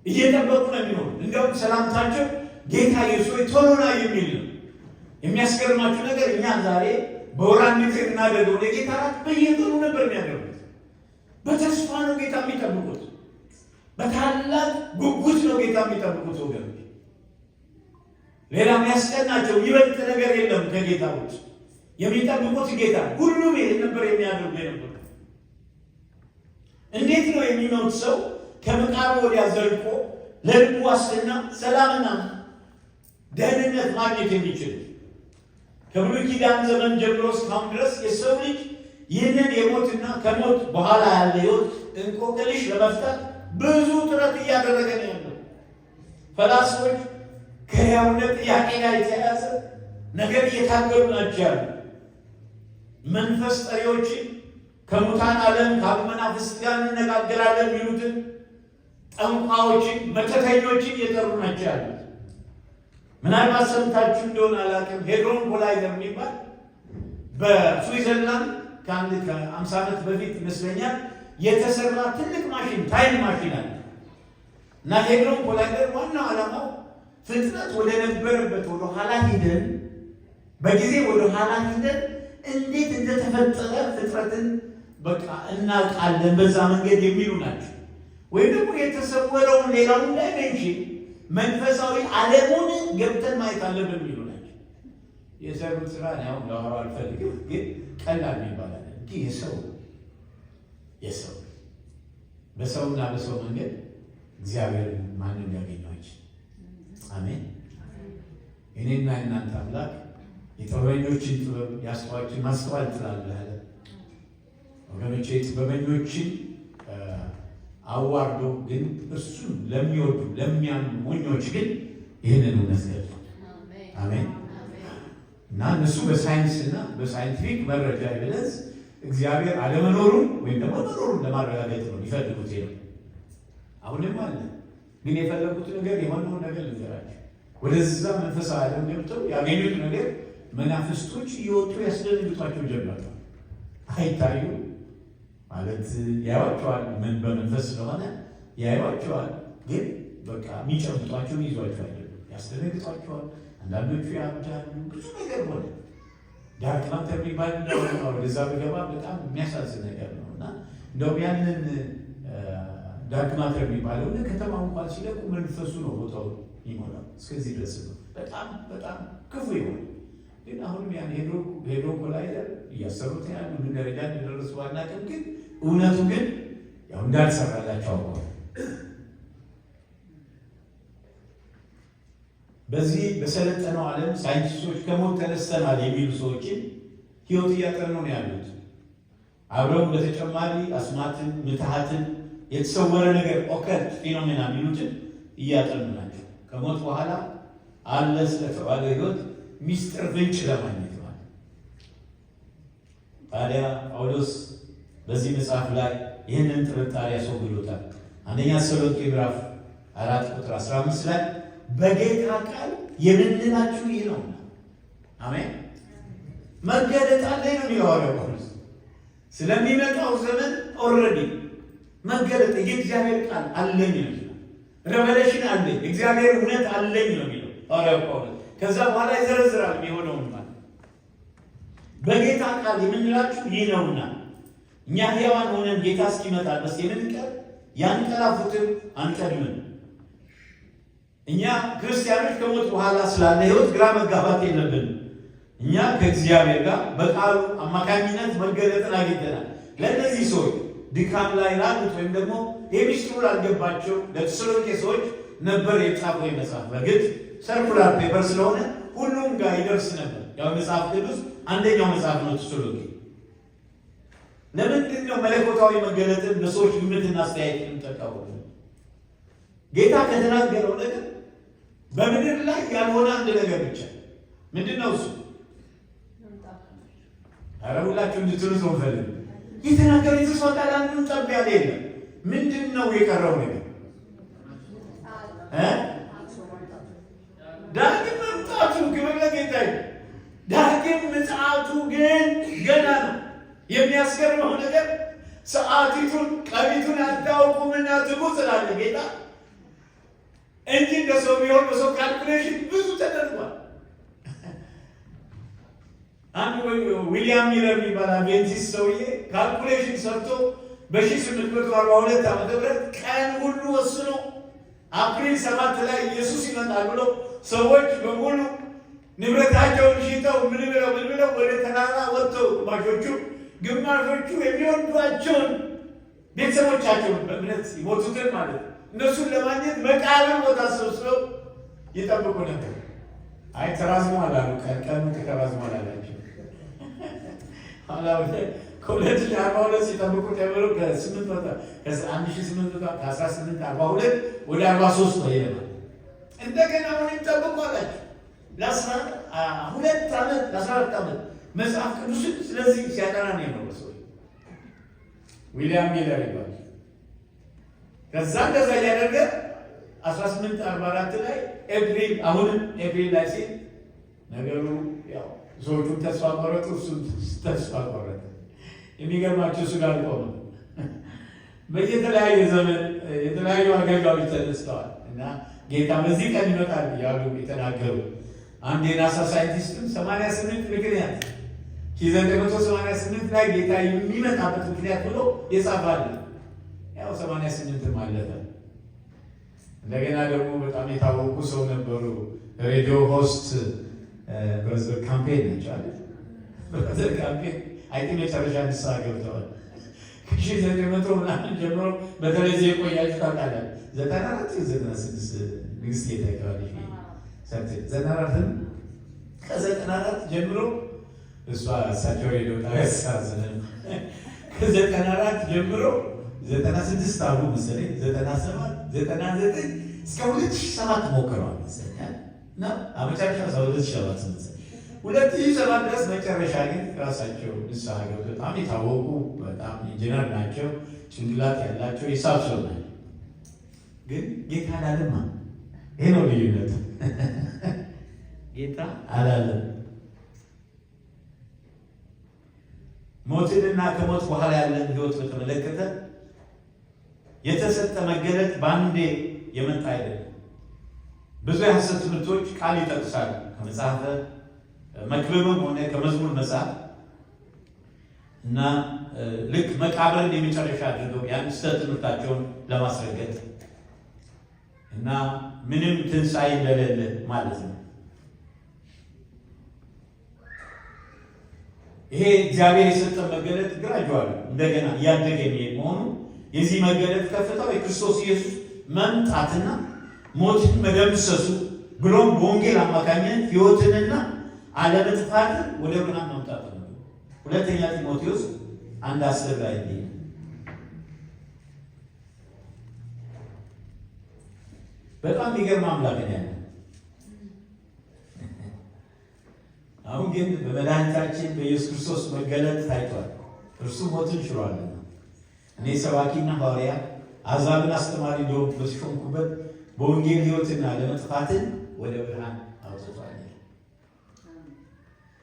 እየጠበቁ ነው የሚኖሩ። እንዲያውም ሰላምታቸው ጌታ ኢየሱስ ሆይ ቶሎ ና የሚል ነው። የሚያስገርማችሁ ነገር እኛ ዛሬ በወር አንድ ጊዜ እናደርገው ለጌታ ራት በየቀኑ ነበር የሚያደርጉት። በተስፋ ነው ጌታ የሚጠብቁት። በታላቅ ጉጉት ነው ጌታ የሚጠብቁት ወገኖች። ሌላ የሚያስቀናቸው ይበልጥ ነገር የለም ከጌታ ውጭ የሚጠብቁት ጌታ። ሁሉም ይሄ ነበር የሚያደርጉ የነበሩ። እንዴት ነው የሚሞት ሰው ከመቃብር ወዲያ ዘልቆ ለልቡ ዋስትና ሰላምና ደህንነት ማግኘት የሚችል? ከብሉይ ኪዳን ዘመን ጀምሮ እስካሁን ድረስ የሰው ልጅ ይህንን የሞትና ከሞት በኋላ ያለ ሕይወት እንቆቅልሽ ለመፍታት ብዙ ጥረት እያደረገ ነው ያለው። ፈላስፎች ከሕያውነት ጥያቄ ጋር የተያያዘ ነገር እየታገሉ ናቸው ያሉ። መንፈስ ጠሪዎችን ከሙታን ዓለም ከአቡ መናፍስት ጋር እንነጋገራለን የሚሉትን ጠንቋዮችን፣ መተተኞችን እየጠሩ ናቸው ያሉት። ምናልባት ሰምታችሁ እንደሆነ አላውቅም። ሄድሮን ኮላይደር የሚባል በስዊዘርላንድ ከ50 ዓመት በፊት ይመስለኛል የተሰራ ትልቅ ማሽን ታይም ማሽን አለ እና ሄድሮን ኮላይደር ዋናው ዓላማው ፍጥነት ወደ ነበረበት ወደ ኋላ ሂደን በጊዜ ወደ ኋላ ሂደን እንዴት እንደተፈጠረ ፍጥረትን በቃ እናውቃለን በዛ መንገድ የሚሉ ናቸው። ወይም ደግሞ የተሰወረውን ሌላውን ዳይሜንሽን መንፈሳዊ ዓለሙን ገብተን ማየት አለብን የሚሉ ናቸው። የሰሩት ስራ ያው ለማወራ አልፈልግም፣ ግን ቀላል ይባላል እንጂ የሰው በሰውና በሰው መንገድ እግዚአብሔር ማንም ያገኘው አይችልም። አሜን። እኔና እናንተ አምላክ የጥበበኞችን ጥበብ ያስተዋችን ማስተዋል ትላለህ አለ። ወገኖቼ ጥበበኞችን አዋርዶ ግን እሱን ለሚወዱ ለሚያምኑ ሞኞች ግን ይህንን እውነት ገልጦ አሜን። እና እነሱ በሳይንስና በሳይንቲፊክ መረጃ ኤቪደንስ እግዚአብሔር አለመኖሩን ወይም ደግሞ መኖሩን ለማረጋገጥ ነው የሚፈልጉት። ነው አሁንም አለ። ግን የፈለጉት ነገር የሆነውን ነገር ልንገራቸው። ወደዛ መንፈሳዊ ዓለም ገብተው ያገኙት ነገር መናፍስቶች እየወጡ ያስደነግጧቸው ጀመሩ። አይታዩ ማለት ያዩዋቸዋል፣ ምን በመንፈስ ስለሆነ ያዩዋቸዋል። ግን በቃ የሚጨብጧቸው ይዟቸው አይደለም፣ ያስደነግጧቸዋል። አንዳንዶቹ ያብዳሉ። ብዙ ነገር ሆነ። ዳርክ ማተር የሚባል ወደዛ በገባ በጣም የሚያሳዝን ነገር ነው። እና እንደውም ያንን ዳርክ ማተር የሚባለው ከተማው እንኳን ሲለቁ መንፈሱ ነው ቦታው ይሞላል። እስከዚህ ድረስ ነው። በጣም በጣም ክፉ ይሆን። ግን አሁንም ያን ሄድሮ ኮላይደር እያሰሩት ያሉ ምን ደረጃ እንደደረሱ አናውቅም። ግን እውነቱ ግን ያው እንዳልሰራላቸው አውቀዋል። በዚህ በሰለጠነው ዓለም ሳይንቲስቶች ከሞት ተነስተናል የሚሉ ሰዎችን ሕይወት እያጠኑ ነው ያሉት። አብረው በተጨማሪ አስማትን፣ ምትሃትን፣ የተሰወረ ነገር ኦከልት ፊኖሜና የሚሉትን እያጠኑ ናቸው። ከሞት በኋላ አለ ስለተባለ ሕይወት ሚስጥር ፍንጭ ለማግኘት ማለት። ታዲያ ጳውሎስ በዚህ መጽሐፍ ላይ ይህንን ጥርጣሬ ያስወግዶታል። አንደኛ ተሰሎንቄ ምዕራፍ 4 ቁጥር 15 ላይ በጌታ ቃል የምንላችሁ ይህ ነው። አሜን። መገለጥ አለ ነው የሚለው ጳውሎስ። ስለሚመጣው ዘመን ኦልሬዲ መገለጥ የእግዚአብሔር ቃል አለኝ ነው። ሬቨሌሽን አለኝ፣ እግዚአብሔር እውነት አለኝ ነው የሚለው ጳውሎስ። ከዛ በኋላ ይዘረዝራል የሚሆነውን ማለት በጌታ ቃል የምንላችሁ ይህ ነውና እኛ ሕያዋን ሆነን ጌታ እስኪመጣ ድረስ የምንቀር ያንቀላፉትን አንቀድምም። እኛ ክርስቲያኖች ከሞት በኋላ ስላለ ሕይወት ግራ መጋባት የለብንም። እኛ ከእግዚአብሔር ጋር በቃሉ አማካኝነት መገለጥን አግኝተናል። ለእነዚህ ሰዎች ድካም ላይ ላሉት ወይም ደግሞ የሚስጥሩ ላልገባቸው ለተሰሎንቄ ሰዎች ነበር የጻፈው መጽሐፍ። በግድ ሰርኩላር ፔፐር ስለሆነ ሁሉም ጋር ይደርስ ነበር። ያው መጽሐፍ ቅዱስ አንደኛው መጽሐፍ ነው ተሰሎንቄ። ለምንድን ነው መለኮታዊ መገለጥን ለሰዎች ግምትና አስተያየት የምንጠቀሙ? ጌታ ከተናገረው ነገር በምድር ላይ ያልሆነ አንድ ነገር ብቻ ምንድን ነው እሱ? ኧረ ሁላችሁ እንድትሉ ሰው ፈልግ የተናገረው የተስፋ ቃል አንዱን ጠብ ያለ የለም። ምንድን ነው የቀረው ነገር? ዳግም መምጣቱ ክብር ለጌታ ይሁን። ዳግም ምጽአቱ ግን ገና ነው። የሚያስገርመው ነገር ሰዓቲቱን ቀቢቱን አታውቁምና ትጉ ስላለ ጌታ እንጂ እንደ ሰው ቢሆን በሰው ካልኩሌሽን ብዙ ተደርጓል። አንድ ዊሊያም ሚለር የሚባል አድቬንቲስት ሰውዬ ካልኩሌሽን ሰርቶ በ1842 ዓመተ ምህረት ቀን ሁሉ ወስኖ አፕሪል 7 ላይ ኢየሱስ ይመጣል ብሎ ሰዎች በሙሉ ንብረታቸውን ሽጠው ምን ብለው ወደ ተራራ ወጥተው ግማሾቹ የሚወዷቸውን ቤተሰቦቻቸውን በእምነት ይሞቱትን ማለት እነሱን ለማግኘት መቃብር ቦታ ሰብስበው ይጠብቁ ነበር። አይ ተራዝሟል አሉ። ቀኑ ተራዝሟል አላቸው። ከ2042 ሲጠብቁ ጀምሮ ከ1842 ወደ 43 ነው ይለናል። እንደገና አሁን ይጠብቁ አላቸው ለ12 ዓመት መጽሐፍ ቅዱስን ስለዚህ ሲያጠና ነው የኖረ ሰው ዊሊያም ሚለር ይባላል። ከዛ እንደዛ እያደረገ 1844 ላይ ኤፕሪል ላይ ሲል ነገሩ ያው ሰዎቹም ተስፋ ቆረጡ፣ እሱም ተስፋ ቆረጠ። የሚገርማቸው እሱ ጋር ቆመ። በየተለያየ ዘመን የተለያዩ አገልጋዮች ተነስተዋል እና ጌታ በዚህ ቀን ይመጣል እያሉ የተናገሩ አንድ የናሳ ሳይንቲስትም 88 ምክንያት 1988 ላይ ጌታ የሚመጣበት ምክንያት ብሎ የጻፋል። ያው 88 ማለፈ። እንደገና ደግሞ በጣም የታወቁ ሰው ነበሩ። ሬዲዮ ሆስት ብራዘር ካምፔን ነቻለ። ብራዘር ካምፔን አይቴ መጨረሻ ንስሐ ገብተዋል። ከ1900 ምናምን ጀምሮ በተለይ ዚህ የቆያችሁ ታውቃላችሁ። 94-96 ንግስት የተካዋለች 94 ከ94 ጀምሮ እሷ እሳቸው ሬዲዮ ጣቢያ ያሳዝነን። ከ94 ጀምሮ 96 አሉ መሰለኝ 97 99 እስከ 2007 ሞክረዋል መሰለኝ እና መጨረሻ 2007 መሰለኝ 2007 ድረስ መጨረሻ ግን ራሳቸው ንስሐ ገብተው በጣም የታወቁ በጣም ኢንጂነር ናቸው፣ ጭንቅላት ያላቸው ሂሳብ ሰው ናቸው። ግን ጌታ አላለማ። ይሄ ነው ልዩነቱ። ጌታ አላለም። ሞትንና ከሞት በኋላ ያለን ሕይወት በተመለከተ የተሰጠ መገለጥ በአንዴ የመጣ አይደለም። ብዙ የሐሰት ትምህርቶች ቃል ይጠቅሳሉ። ከመጽሐፈ መክብብም ሆነ ከመዝሙር መጽሐፍ እና ልክ መቃብርን የመጨረሻ አድርገው ያን ስህተት ትምህርታቸውን ለማስረገጥ እና ምንም ትንሣኤ እንደሌለ ማለት ነው። ይሄ እግዚአብሔር የሰጠን መገለጥ ግራጁዋል እንደገና እያደገ የሚሄድ መሆኑ የዚህ መገለጥ ከፍታው የክርስቶስ ኢየሱስ መምጣትና ሞትን መደምሰሱ ብሎም በወንጌል አማካኝነት ሕይወትንና አለመጥፋትን ወደ ብርሃን ማምጣት ነው። ሁለተኛ ጢሞቴዎስ 1:10 ላይ እንዲህ በጣም የሚገርም አምላክ ነው ያለው። አሁን ግን በመድኃኒታችን በኢየሱስ ክርስቶስ መገለጥ ታይቷል። እርሱ ሞትን ሽሯልና እኔ ሰባኪና ሐዋርያ አሕዛብን አስተማሪ እንደሆንኩ በተሾምኩበት በወንጌል ሕይወትና አለመጥፋትን ወደ ብርሃን አውጥቷል።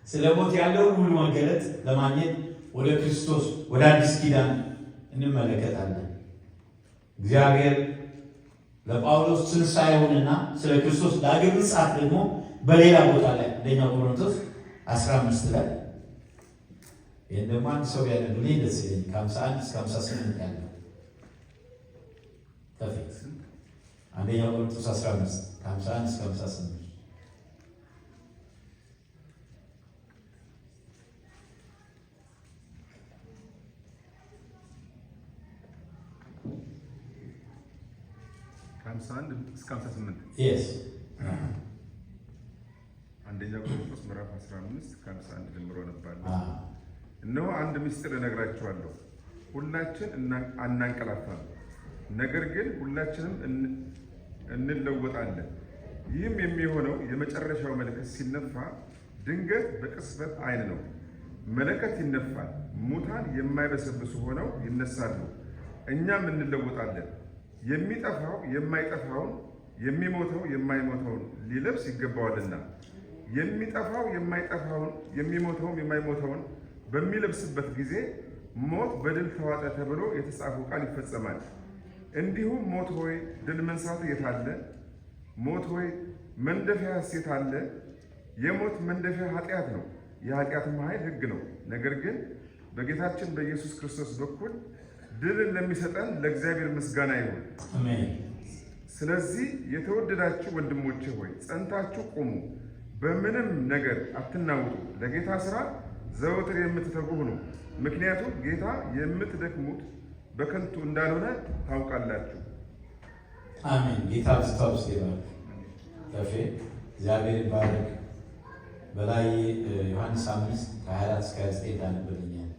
ስለ ሞት ያለውን ሁሉ መገለጥ ለማግኘት ወደ ክርስቶስ ወደ አዲስ ኪዳን እንመለከታለን። እግዚአብሔር ለጳውሎስ ትንሣኤውንና ስለ ክርስቶስ ዳግም ምጽአት ደግሞ በሌላ ቦታ ላይ አንደኛ ቆሮንቶስ 15 ላይ ይህን ደግሞ አንድ ሰው ያደርግልኝ ደስ ይለኝ። ከ51 እስከ 58 ያለው ከፊት አንደኛ ቆሮንቶስ 15 ከ51 እስከ 58 ከ51 እስከ 58 yes አንደኛ ቆሮንቶስ ምዕራፍ 15 ከ51 ጀምሮ ነባለሁ። እነሆ አንድ ምስጢር እነግራችኋለሁ፣ ሁላችን አናንቀላፋም፣ ነገር ግን ሁላችንም እንለወጣለን። ይህም የሚሆነው የመጨረሻው መለከት ሲነፋ ድንገት በቅጽበት ዓይን ነው። መለከት ይነፋል፣ ሙታን የማይበሰብሱ ሆነው ይነሳሉ፣ እኛም እንለወጣለን። የሚጠፋው የማይጠፋውን፣ የሚሞተው የማይሞተውን ሊለብስ ይገባዋልና የሚጠፋው የማይጠፋውን፣ የሚሞተውም የማይሞተውን በሚለብስበት ጊዜ ሞት በድል ተዋጠ ተብሎ የተጻፈው ቃል ይፈጸማል። እንዲሁም ሞት ሆይ ድል መንሳት የት አለ? ሞት ሆይ መንደፊያስ የት አለ? የሞት መንደፊያ ኃጢአት ነው፣ የኃጢአትም ኃይል ሕግ ነው። ነገር ግን በጌታችን በኢየሱስ ክርስቶስ በኩል ድልን ለሚሰጠን ለእግዚአብሔር ምስጋና ይሁን። አሜን። ስለዚህ የተወደዳችሁ ወንድሞቼ ሆይ ጸንታችሁ ቁሙ፣ በምንም ነገር አትናውጡ፣ ለጌታ ሥራ ዘወትር የምትተጉ ሁኑ። ምክንያቱም ጌታ የምትደክሙት በከንቱ እንዳልሆነ ታውቃላችሁ። አሜን። ጌታ ስታውስ ይባርክ። ከፌ እግዚአብሔር ይባርክ። በላይ ዮሐንስ 5 ከ24 እስከ 29 ታነብልኛል።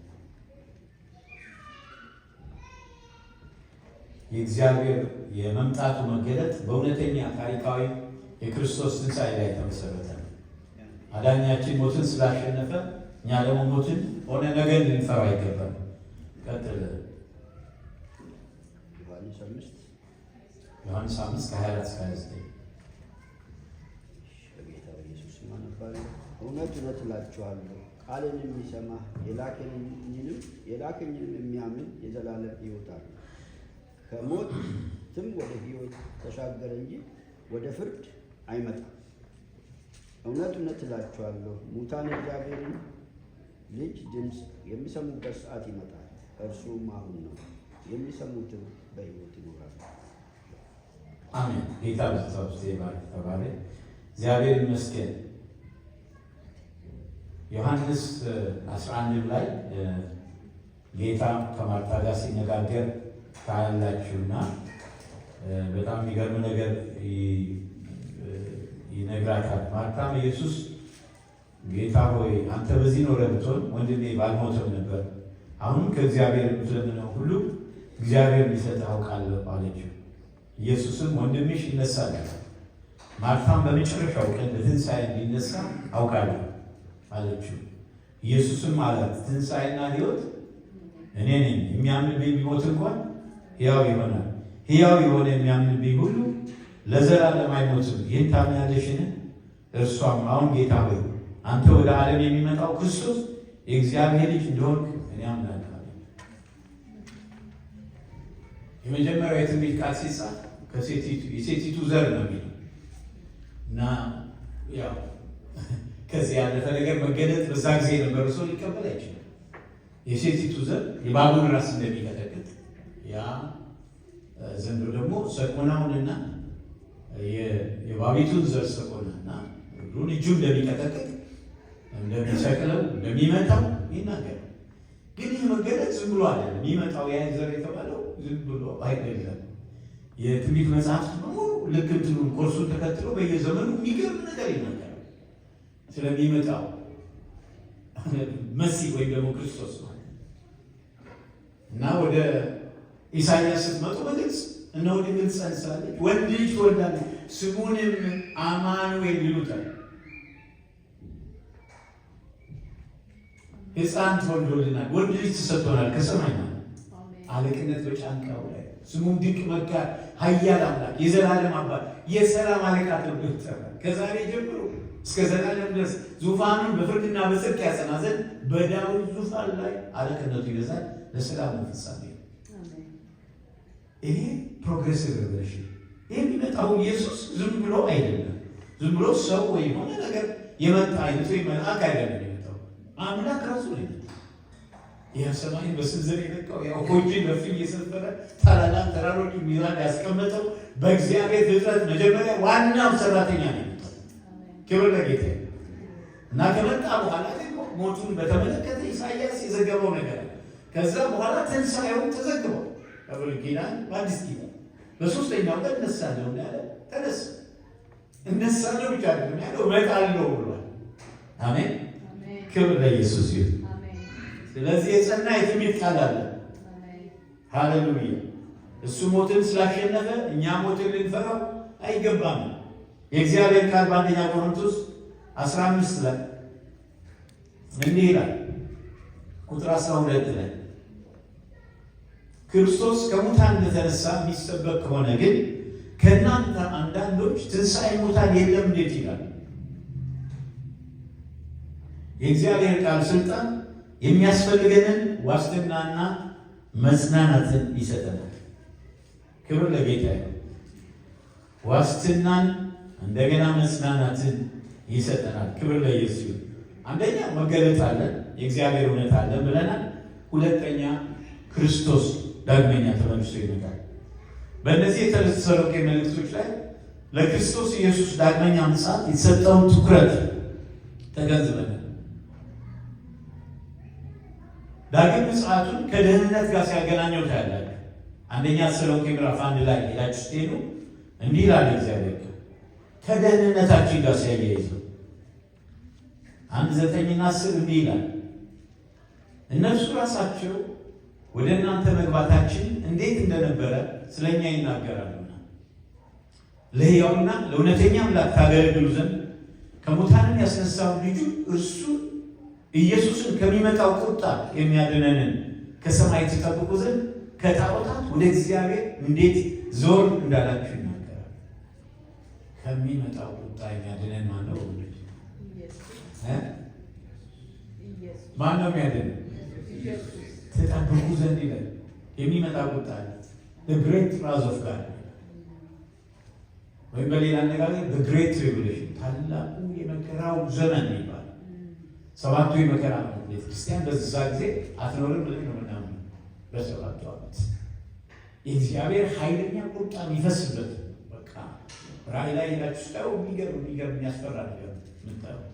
የእግዚአብሔር የመምጣቱ መገለጥ በእውነተኛ ታሪካዊ የክርስቶስ ትንሣኤ ላይ የተመሰረተ ነው። አዳኛችን ሞትን ስላሸነፈ እኛ ደግሞ ሞትን ሆነ ነገር ልንፈራ አይገባም። ቀጥል። ዮሐንስ 5 ከ24 እስከ 29 በጌታ በኢየሱስ ስም አነባለሁ። እውነት እውነት እላችኋለሁ ቃልን የሚሰማ የላከኝንም የሚያምን የዘላለም ሕይወት አለው፣ ከሞትም ወደ ሕይወት ተሻገረ እንጂ ወደ ፍርድ አይመጣም። እውነት እውነት እላችኋለሁ ሙታን የእግዚአብሔርን ልጅ ድምፅ የሚሰሙበት ሰዓት ይመጣል፣ እርሱም አሁን ነው። የሚሰሙትም በሕይወት ይኖራሉ። አሜን። ጌታ በስታውስ ይባርክ። ተባለ። እግዚአብሔር ይመስገን። ዮሐንስ 11 ላይ ጌታ ከማርታ ጋር ሲነጋገር ታያላችሁና በጣም የሚገርም ነገር ይነግራታል። ማርታም ኢየሱስ ጌታ ሆይ አንተ በዚህ ኖረህ ብትሆን ወንድሜ ባልሞተም ነበር። አሁንም ከእግዚአብሔር የምትለምነው ሁሉ እግዚአብሔር ሊሰጥህ አውቃለሁ አለችው። ኢየሱስም ወንድምሽ ይነሳል። ማርታም በመጨረሻው ቀን በትንሣኤ እንዲነሳ አውቃለሁ አለችው። ኢየሱስም አላት ትንሣኤና ሕይወት እኔ ነኝ። የሚያምንብኝ ቢሞት እንኳን ሕያው ይሆናል። ሕያው የሆነ የሚያምንብኝ ሁሉ ለዘላለም አይሞትም። ይህን ታምኛለሽን? እርሷም አሁን ጌታ ሆይ አንተ ወደ ዓለም የሚመጣው ክርስቶስ የእግዚአብሔር ልጅ እንደሆንክ እኔ አምናለሁ። የመጀመሪያው የትንቢት ቃል ሲጻፍ የሴቲቱ ዘር ነው የሚለው እና ያው ከዚህ ያለፈ ነገር መገለጥ በዛ ጊዜ የነበረ ሰው ሊቀበል አይችልም። የሴቲቱ ዘር የባቡን ራስ እንደሚቀጠቅጥ ያ ዘንዶ ደግሞ ሰኮናውንና የባቢቱን ዘር ሰኮናና እግሩን እጁ እንደሚቀጠቅጥ እንደሚሰቅለው እንደሚመታው ይናገራል። ግን ይህ መገለጥ ዝም ብሎ አይደለም የሚመጣው። ያ ዘር የተባለው ዝም ብሎ አይደለም። የትንቢት መጽሐፍት በሙሉ ልክ እንትኑን ኮርሱን ተከትሎ በየዘመኑ የሚገርም ነገር ይናገራል ስለሚመጣው መሲህ ወይም ደግሞ ክርስቶስ ማለት እና ወደ ኢሳይያስ ስትመጡ በግልጽ እነሆ ድንግል ጸንሳለች፣ ወንድ ልጅ ትወልዳለች፣ ስሙንም አማኑኤል ይሉታል። ሕፃን ተወልዶልናል፣ ወንድ ልጅ ተሰጥቶናል ከሰማይ ማለት አለቅነት በጫንቃው ላይ ስሙም ድንቅ መካር፣ ኃያል አምላክ፣ የዘላለም አባት፣ የሰላም አለቃ ተብሎ ይጠራል። ከዛሬ ጀምሮ እስከ ዘላለም ድረስ ዙፋኑን በፍርድና በጽድቅ ያጸና ዘንድ በዳዊት ዙፋን ላይ አለቅነቱ ይበዛል፣ ለሰላም ፍጻሜ ነው። ይሄ ፕሮግሬሲቭ ሬቨሌሽን። ይህ የሚመጣው ኢየሱስ ዝም ብሎ አይደለም፣ ዝም ብሎ ሰው ወይ የሆነ ነገር የመጣ አይነት ወይ መልአክ አይደለም የመጣው፣ አምላክ ራሱ ነው የመጣው። ይህ ሰማይን በስንዝር የለቀው ያው ኮጅን በፊት እየሰፈረ ታላላቅ ተራሮች ሚዛን ያስቀመጠው በእግዚአብሔር ፍጥረት መጀመሪያ ዋናው ሰራተኛ ነው የመጣው። ክብር ለጌታ እና ከመጣ በኋላ ደግሞ ሞቱን በተመለከተ ኢሳይያስ የዘገበው ነገር ከዛ በኋላ ትንሣኤውን ተዘግቧል። በብሉይ ኪዳን በአዲስ ኪዳን በሶስተኛው ቀን እነሳለሁ ያለ ተነሳ። እነሳለሁ ብቻ አይደለም ያለው እመጣለሁ ብሏል። አሜን፣ ክብር ለኢየሱስ ይሁን። ስለዚህ የጸና የትንቢት ቃል አለ። ሃሌሉያ። እሱ ሞትን ስላሸነፈ እኛ ሞትን ልንፈራው አይገባም። የእግዚአብሔር ቃል በአንደኛ ቆሮንቶስ 15 ላይ እንዲህ ይላል፣ ቁጥር 12 ላይ ክርስቶስ ከሙታን እንደተነሳ የሚሰበክ ከሆነ ግን ከእናንተ አንዳንዶች ትንሣኤ ሙታን የለም እንዴት ይላል? የእግዚአብሔር ቃል ስልጣን የሚያስፈልገንን ዋስትናና መጽናናትን ይሰጠናል። ክብር ለጌታ ነው። ዋስትናን እንደገና መጽናናትን ይሰጠናል። ክብር ለኢየሱስ። አንደኛ መገለጥ አለ፣ የእግዚአብሔር እውነት አለ ብለናል። ሁለተኛ ክርስቶስ ዳግመኛ ተመልሶ ይመጣል። በእነዚህ የተሰሩት መልእክቶች ላይ ለክርስቶስ ኢየሱስ ዳግመኛ ምጽአት የተሰጠውን ትኩረት ተገንዝበናል። ዳግም ምጽአቱን ከደህንነት ጋር ሲያገናኘው ታያላችሁ። አንደኛ ተሰሎንቄ ምዕራፍ 1 ላይ ሄዳችሁ ስትሄዱ እንዲህ ይላል እግዚአብሔር ከደህንነታችን ጋር ሲያያይዘው 1:9 እና 10 እንዲህ ይላል እነርሱ ራሳቸው ወደ እናንተ መግባታችን እንዴት እንደነበረ ስለኛ ይናገራሉና ለሕያውና ለእውነተኛ አምላክ ታገለግሉ ዘንድ ከሙታንም ያስነሳው ልጁ እርሱ ኢየሱስን ከሚመጣው ቁጣ የሚያድነንን ከሰማይ ትጠብቁ ዘንድ ከጣዖታት ወደ እግዚአብሔር እንዴት ዞር እንዳላችሁ ይናገራል። ከሚመጣው ቁጣ የሚያድነን ማን ነው? ማን ነው የሚያድነን? ተጠብቁ ዘንድ ይላል። የሚመጣ ቁጣ the great wrath of God ወይም በሌላ አነጋገር the great tribulation ታላቁ የመከራው ዘመን ይባላል። ሰባቱ የመከራ ዓመት ቤተክርስቲያን በዛ ጊዜ አትኖርም ብለን ነው የምናምነው። በሰባቱ ዓመት የእግዚአብሔር ኃይለኛ ቁጣ የሚፈስበት በቃ ራእይ ላይ ሄዳችሁ ስታዩ የሚገርም የሚያስፈራ ነገር የምታዩት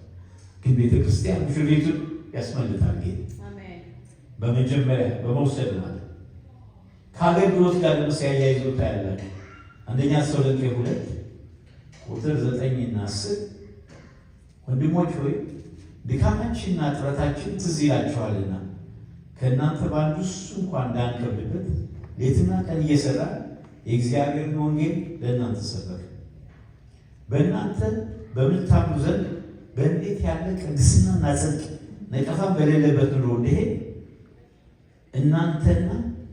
ግን ቤተክርስቲያን ሙሽሪቱን ያስመልጣል። በመጀመሪያ በመውሰድ ማለት ከአገልግሎት ጋር ለመያያይዞ ታያላችሁ። አንደኛ ተሰሎንቄ 2 ቁጥር 9 እና 10 ወንድሞች ሆይ ድካማችንና ጥረታችን ትዝ ይላችኋልና ከእናንተ በአንዱስ እንኳን እንዳንከብድበት ሌትና ቀን እየሰራን የእግዚአብሔርን ወንጌል ለእናንተ ሰበክ በእናንተ በምታምኑ ዘንድ በእንዴት ያለ ቅድስናና ጽድቅ ነቀፋም በሌለበት ኑሮ እንዲሄድ እናንተና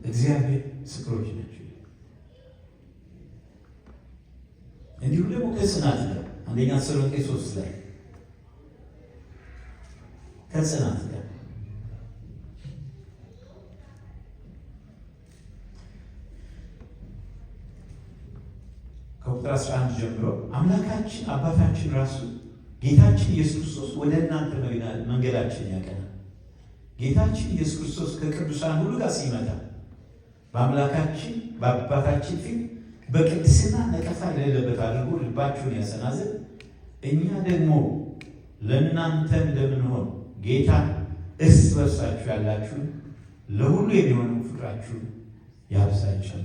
እግዚአብሔር ምስክሮች ናቸው። እንዲሁም ደግሞ ከጽናት ጋር አንደኛ ተሰሎንቄ 3 ላይ ከጽናት ጋር ከቁጥር 11 ጀምሮ አምላካችን አባታችን ራሱ ጌታችን ኢየሱስ ክርስቶስ ወደ እናንተ መንገዳችን ያቀናል። ጌታችን ኢየሱስ ክርስቶስ ከቅዱሳን ሁሉ ጋር ሲመጣ በአምላካችን በአባታችን ፊት በቅድስና ነቀፋ የሌለበት አድርጎ ልባችሁን ያጸና ዘንድ እኛ ደግሞ ለእናንተ እንደምንሆን ጌታ እርስ በርሳችሁ ያላችሁን ለሁሉ የሚሆኑ ፍቅራችሁን ያብዛችሁ።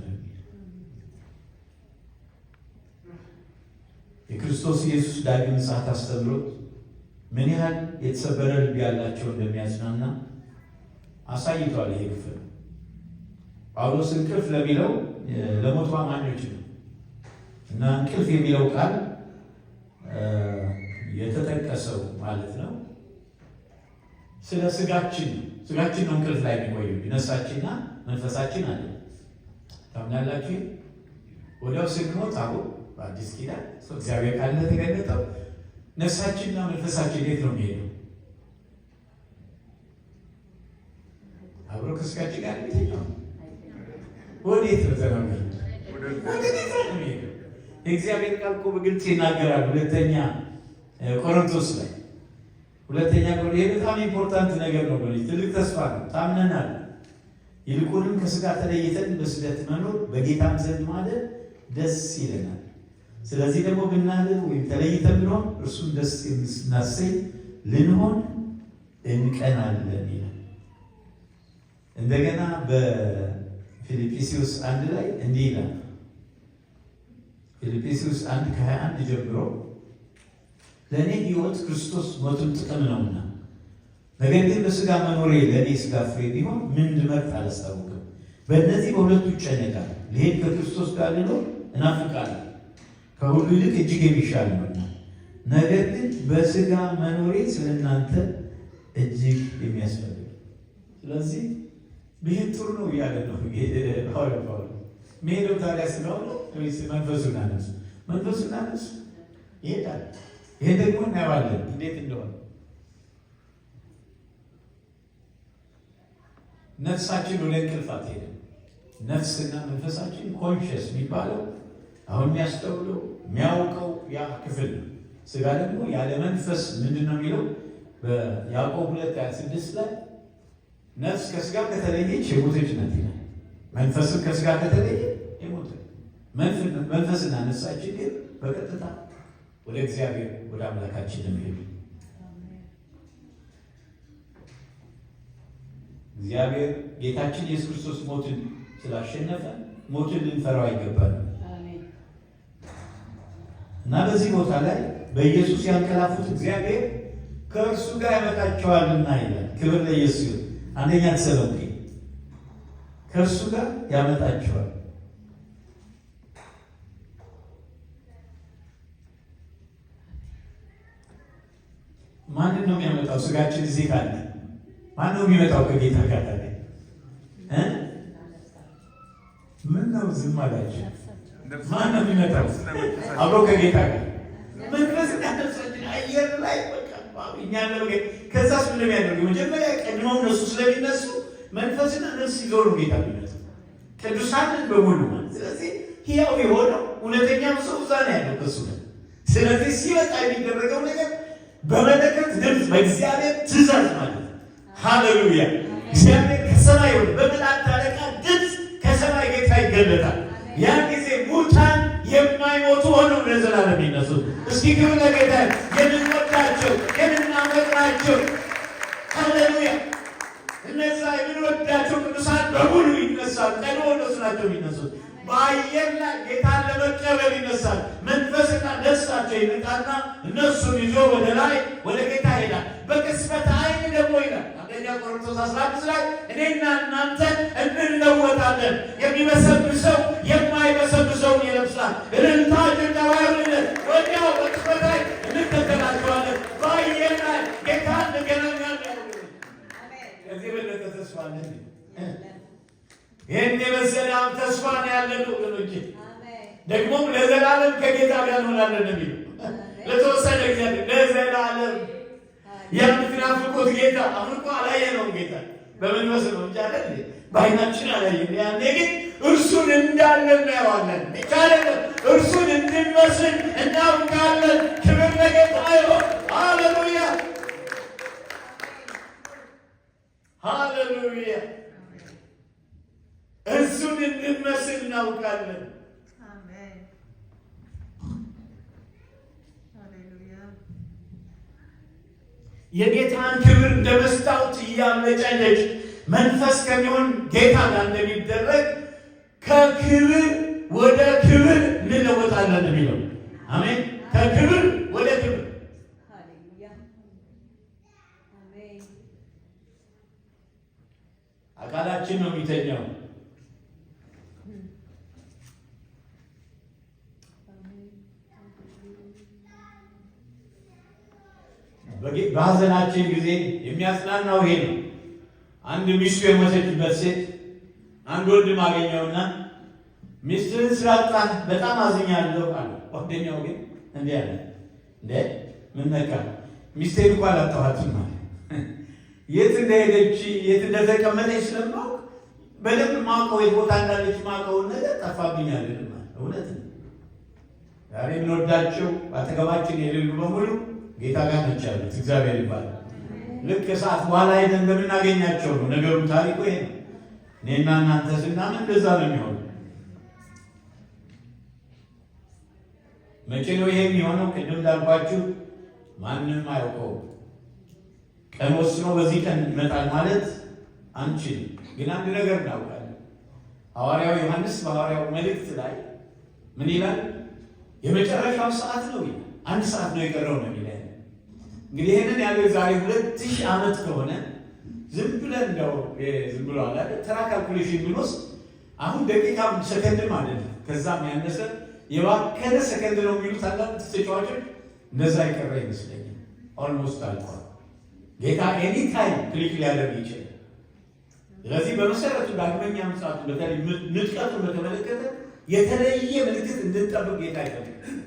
የክርስቶስ ኢየሱስ ዳግም ምጽአት አስተምሮት ምን ያህል የተሰበረ ልብ ያላቸው እንደሚያጽናና አሳይቷል። ይሄ ክፍል ጳውሎስ እንቅልፍ ለሚለው ለሞቱ አማኞች ነው እና እንቅልፍ የሚለው ቃል የተጠቀሰው ማለት ነው ስለ ስጋችን ነው እንቅልፍ ላይ የሚቆየው። ነፍሳችንና መንፈሳችን አለ። ታምናላችሁ? ወዲያው ስንሞት አሁን በአዲስ ኪዳን እግዚአብሔር ቃል እንደተገለጠው ነፍሳችንና መንፈሳችን የት ነው የሚሄደው? አብሮ ከስጋችን ጋር ነው። ወዴት ነው ተናገሩ? ወደ ጌታ ነው የሚሄደው። የእግዚአብሔር ቃል እኮ በግልጽ ይናገራል። ሁለተኛ ቆሮንቶስ ላይ ይሄ በጣም ኢምፖርታንት ነገር ነው። ትልቅ ተስፋ ነው። ታምነናል። ይልቁንም ከስጋ ተለይተን በስደት መኖር በጌታም ዘንድ ማለት ደስ ይለናል። ስለዚህ ደግሞ ብናልን ወይም ተለይተን ብንሆን እርሱን ደስ የምናሰኝ ልንሆን እንቀናለን ይላል። እንደገና በፊልጵስዩስ 1 ላይ እንዲህ ይላል። ፊልጵስዩስ 1 ከ21 ጀምሮ ለእኔ ሕይወት ክርስቶስ ሞትም ጥቅም ነውና፣ ነገር ግን በስጋ መኖሬ ለእኔ ስጋ ፍሬ ቢሆን ምን እንድመርጥ አላስታውቅም። በእነዚህ በሁለቱ እጨነቃለሁ። ልሄድ ከክርስቶስ ጋር ልኖር እናፍቃለሁ፣ ከሁሉ ይልቅ እጅግ የሚሻል ነውና። ነገር ግን በስጋ መኖሬ ስለ እናንተ እጅግ የሚያስፈልግ። ስለዚህ ብሄድ ጥሩ ነው እያለ ነው ጳውሎስ። መሄደው ታዲያ ስጋው ነው ወይስ መንፈሱና ነፍሱ ይሄዳል። ይሄ ደግሞ እናየዋለን እንዴት እንደሆነ። ነፍሳችን ወደ እንቅልፍ አትሄድም። ነፍስና መንፈሳችን ኮንሽስ የሚባለው አሁን የሚያስተውለው የሚያውቀው ያ ክፍል ነው። ስጋ ደግሞ ያለ መንፈስ ምንድን ነው የሚለው በያዕቆብ 2:26 ላይ ነፍስ ከስጋ ከተለየች የሞተች ናት ይላል። መንፈስም ከስጋ ከተለየ የሞተ። መንፈስና ነፍሳችን ግን በቀጥታ ወደ እግዚአብሔር ወደ አምላካችን ለመሄድ እግዚአብሔር ጌታችን ኢየሱስ ክርስቶስ ሞትን ስላሸነፈ ሞትን ልንፈራው አይገባንም እና በዚህ ቦታ ላይ በኢየሱስ ያንቀላፉት እግዚአብሔር ከእርሱ ጋር ያመጣቸዋልና ይላል። ክብር ለኢየሱስ ይሁን። አንደኛ ተሰሎንቄ ከእርሱ ጋር ያመጣቸዋል። ማንን ነው የሚያመጣው? ስጋችን እዚህ ካለ ማን ነው የሚመጣው? ከጌታ ጋር ታዲያ ምን ነው ዝም አላችሁ? ማን ነው የሚመጣው? አብሮ ከጌታ ጋር መንፈስ ነፍሳችን አየር ላይ በቃ እኛ ነው። ከዛስ ምን የሚያደርገው? መጀመሪያ ቀድመው እነሱ ስለሚነሱ መንፈስና ነፍስ ይዞሩ ጌታ የሚመጣ ቅዱሳንን በሙሉ ማለት። ስለዚህ ሕያው የሆነው እውነተኛው ሰው እዛ ነው ያለው ከሱ ጋር። ስለዚህ ሲወጣ የሚደረገው ነገር በመለከት ድምፅ በእግዚአብሔር ትእዛዝ ማለት ነው። ሃሌሉያ! እግዚአብሔር ከሰማይ ሆነ በመላእክት አለቃ ድምፅ ከሰማይ ጌታ ይገለጣል። ያን ጊዜ ሙታን የማይሞቱ ሆነው ለዘላለም ይነሱ። እስኪ ክብር ለጌታ። የምንወዳቸው የምናመጣቸው ሃሌሉያ! እነዛ የምንወዳቸው ቅዱሳን በሙሉ ይነሳል። ቀድሞ እነሱ ናቸው የሚነሱት። በአየር ላይ ጌታን ለመቀበል ይነሳል። መንፈስና ነፍሳቸው ይመጣና እነሱን ይዞ ወደ ላይ ወደ ጌታ ይሄዳል። በቅጽበት ዓይን ደግሞ ይላል አንደኛ ቆሮንቶስ 15 ላይ እኔና እናንተ እንለወጣለን። የሚበሰብሰው የማይበሰብሰውን ይለብሳል። እልልታ ጭብጨባ ይሁንለት። ወዲያው በቅጽበት ዓይን እንከተላቸዋለን። በአየር ላይ ጌታን እንገናኛለን። ከዚህ የበለጠ ተስፋ አለን? ይህን የመሰለ ተስፋ ነው ያለን ወገኖች። ደግሞም ለዘላለም ከጌታ ጋር እንሆናለን የሚለው ለተወሰነ ጊዜ ለዘላለም የምትናፍቁት ጌታ አሁን እኮ አላየነውም። ጌታ በመንፈስ ነው እንጂ አይደል? በዓይናችን አላየን። ያኔ ግን እርሱን እንዳለ እናየዋለን። ይቻላል እርሱን እንድንመስል እናውቃለን። ክብር ለጌታ ይሁን። ሃሌሉያ ሃሌሉያ። እርሱን እንድንመስል እናውቃለን። አሜን ሃሌሉያ። የጌታን ክብር እንደ መስታወት እያመጨለች መንፈስ ከሚሆን ጌታ ጋር እንደሚደረግ ከክብር ወደ ክብር እንለወጣለን የሚለው አሜን። ከክብር ወደ ክብር። ሃሌሉያ አሜን። አካላችን ነው የሚተኛው። በሐዘናችን ጊዜ የሚያጽናናው ይሄ ነው። አንድ ሚስቱ የሞተችበት ሴት አንድ ወንድም አገኘውና ሚስትህን ስላጣህ በጣም አዝኛለሁ አለ። ጓደኛው ግን እንዲህ አለ፣ እንዴ ምን ነካ? ሚስቴን እንኳን አላጣኋትም አለ። የት እንደሄደች የት እንደተቀመጠች ስለማውቅ በደንብ ማውቀው የት ቦታ እንዳለች ማውቀውን ነገር ጠፋብኝ አለ። እውነት ነው። ዛሬ የምንወዳቸው አጠገባችን የሌሉ በሙሉ ጌታ ጋር ነች ያሉት። እግዚአብሔር ይባላል። ልክ ሰዓት በኋላ ሄደን እንደምናገኛቸው ነው ነገሩ። ታሪኩ ይሄ ነው። እኔና እናንተ ስናምን እንደዛ ነው የሚሆነው። መቼ ነው ይሄ የሚሆነው? ቅድም እንዳልኳችሁ ማንም አያውቀውም። ቀን ወስኖ በዚህ ቀን ይመጣል ማለት አንችልም። ግን አንድ ነገር እናውቃለን። ሐዋርያው ዮሐንስ በሐዋርያው መልእክት ላይ ምን ይላል? የመጨረሻው ሰዓት ነው ይላል። አንድ ሰዓት ነው የቀረው ነው የሚለው። እንግዲህ ይህንን ያለው ዛሬ 2000 ዓመት ከሆነ ዝም ብለን እንደው ዝም ብሎ አለ ተራ ካልኩሌሽን ብንወስድ አሁን ደቂቃ ሰከንድም አይደለም ከዛም ያነሰ የባከነ ሰከንድ ነው የሚሉት አንዳንድ ተጫዋቾች። እንደዛ የቀረ ይመስለኛል። ኦልሞስት አልቋል። ጌታ ኤኒ ታይም ክሊክ ሊያደርግ ይችላል። ስለዚህ በመሰረቱ ዳግመኛ ምጽአቱ በተለይ ንጥቀቱን በተመለከተ የተለየ ምልክት እንድንጠብቅ ጌታ ይፈልጋል።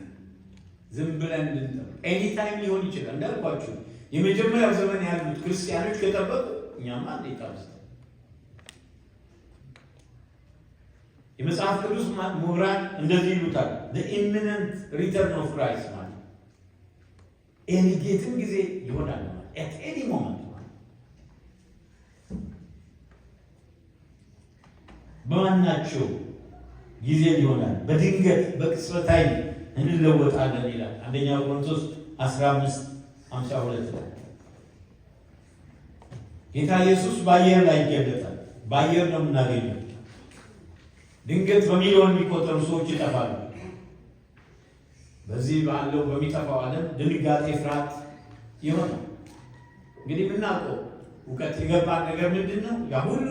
ዝም ብለን እንድንጠብቅ ኤኒ ታይም ሊሆን ይችላል። እንዳልኳችሁ የመጀመሪያው ዘመን ያሉት ክርስቲያኖች ከጠበቁ እኛማ እንዴት አብዝተን። የመጽሐፍ ቅዱስ ምሁራን እንደዚህ ይሉታል፣ the imminent return of Christ ማለት የትም ጊዜ ይሆናል ማለት at any moment ማለት በማናቸው ጊዜ ይሆናል፣ በድንገት በቅጽበታዊ እንለወጣለን ይላል። አንደኛ ቆሮንቶስ 15:52 ላይ ጌታ ኢየሱስ በአየር ላይ ይገለጣል። በአየር ነው የምናገኘው። ድንገት በሚሊዮን የሚቆጠሩ ሰዎች ይጠፋሉ። በዚህ ባለው በሚጠፋው ዓለም ድንጋጤ፣ ፍርሃት ይሆናል። እንግዲህ የምናውቀው እውቀት የገባን ነገር ምንድን ነው? ያ ሁሉ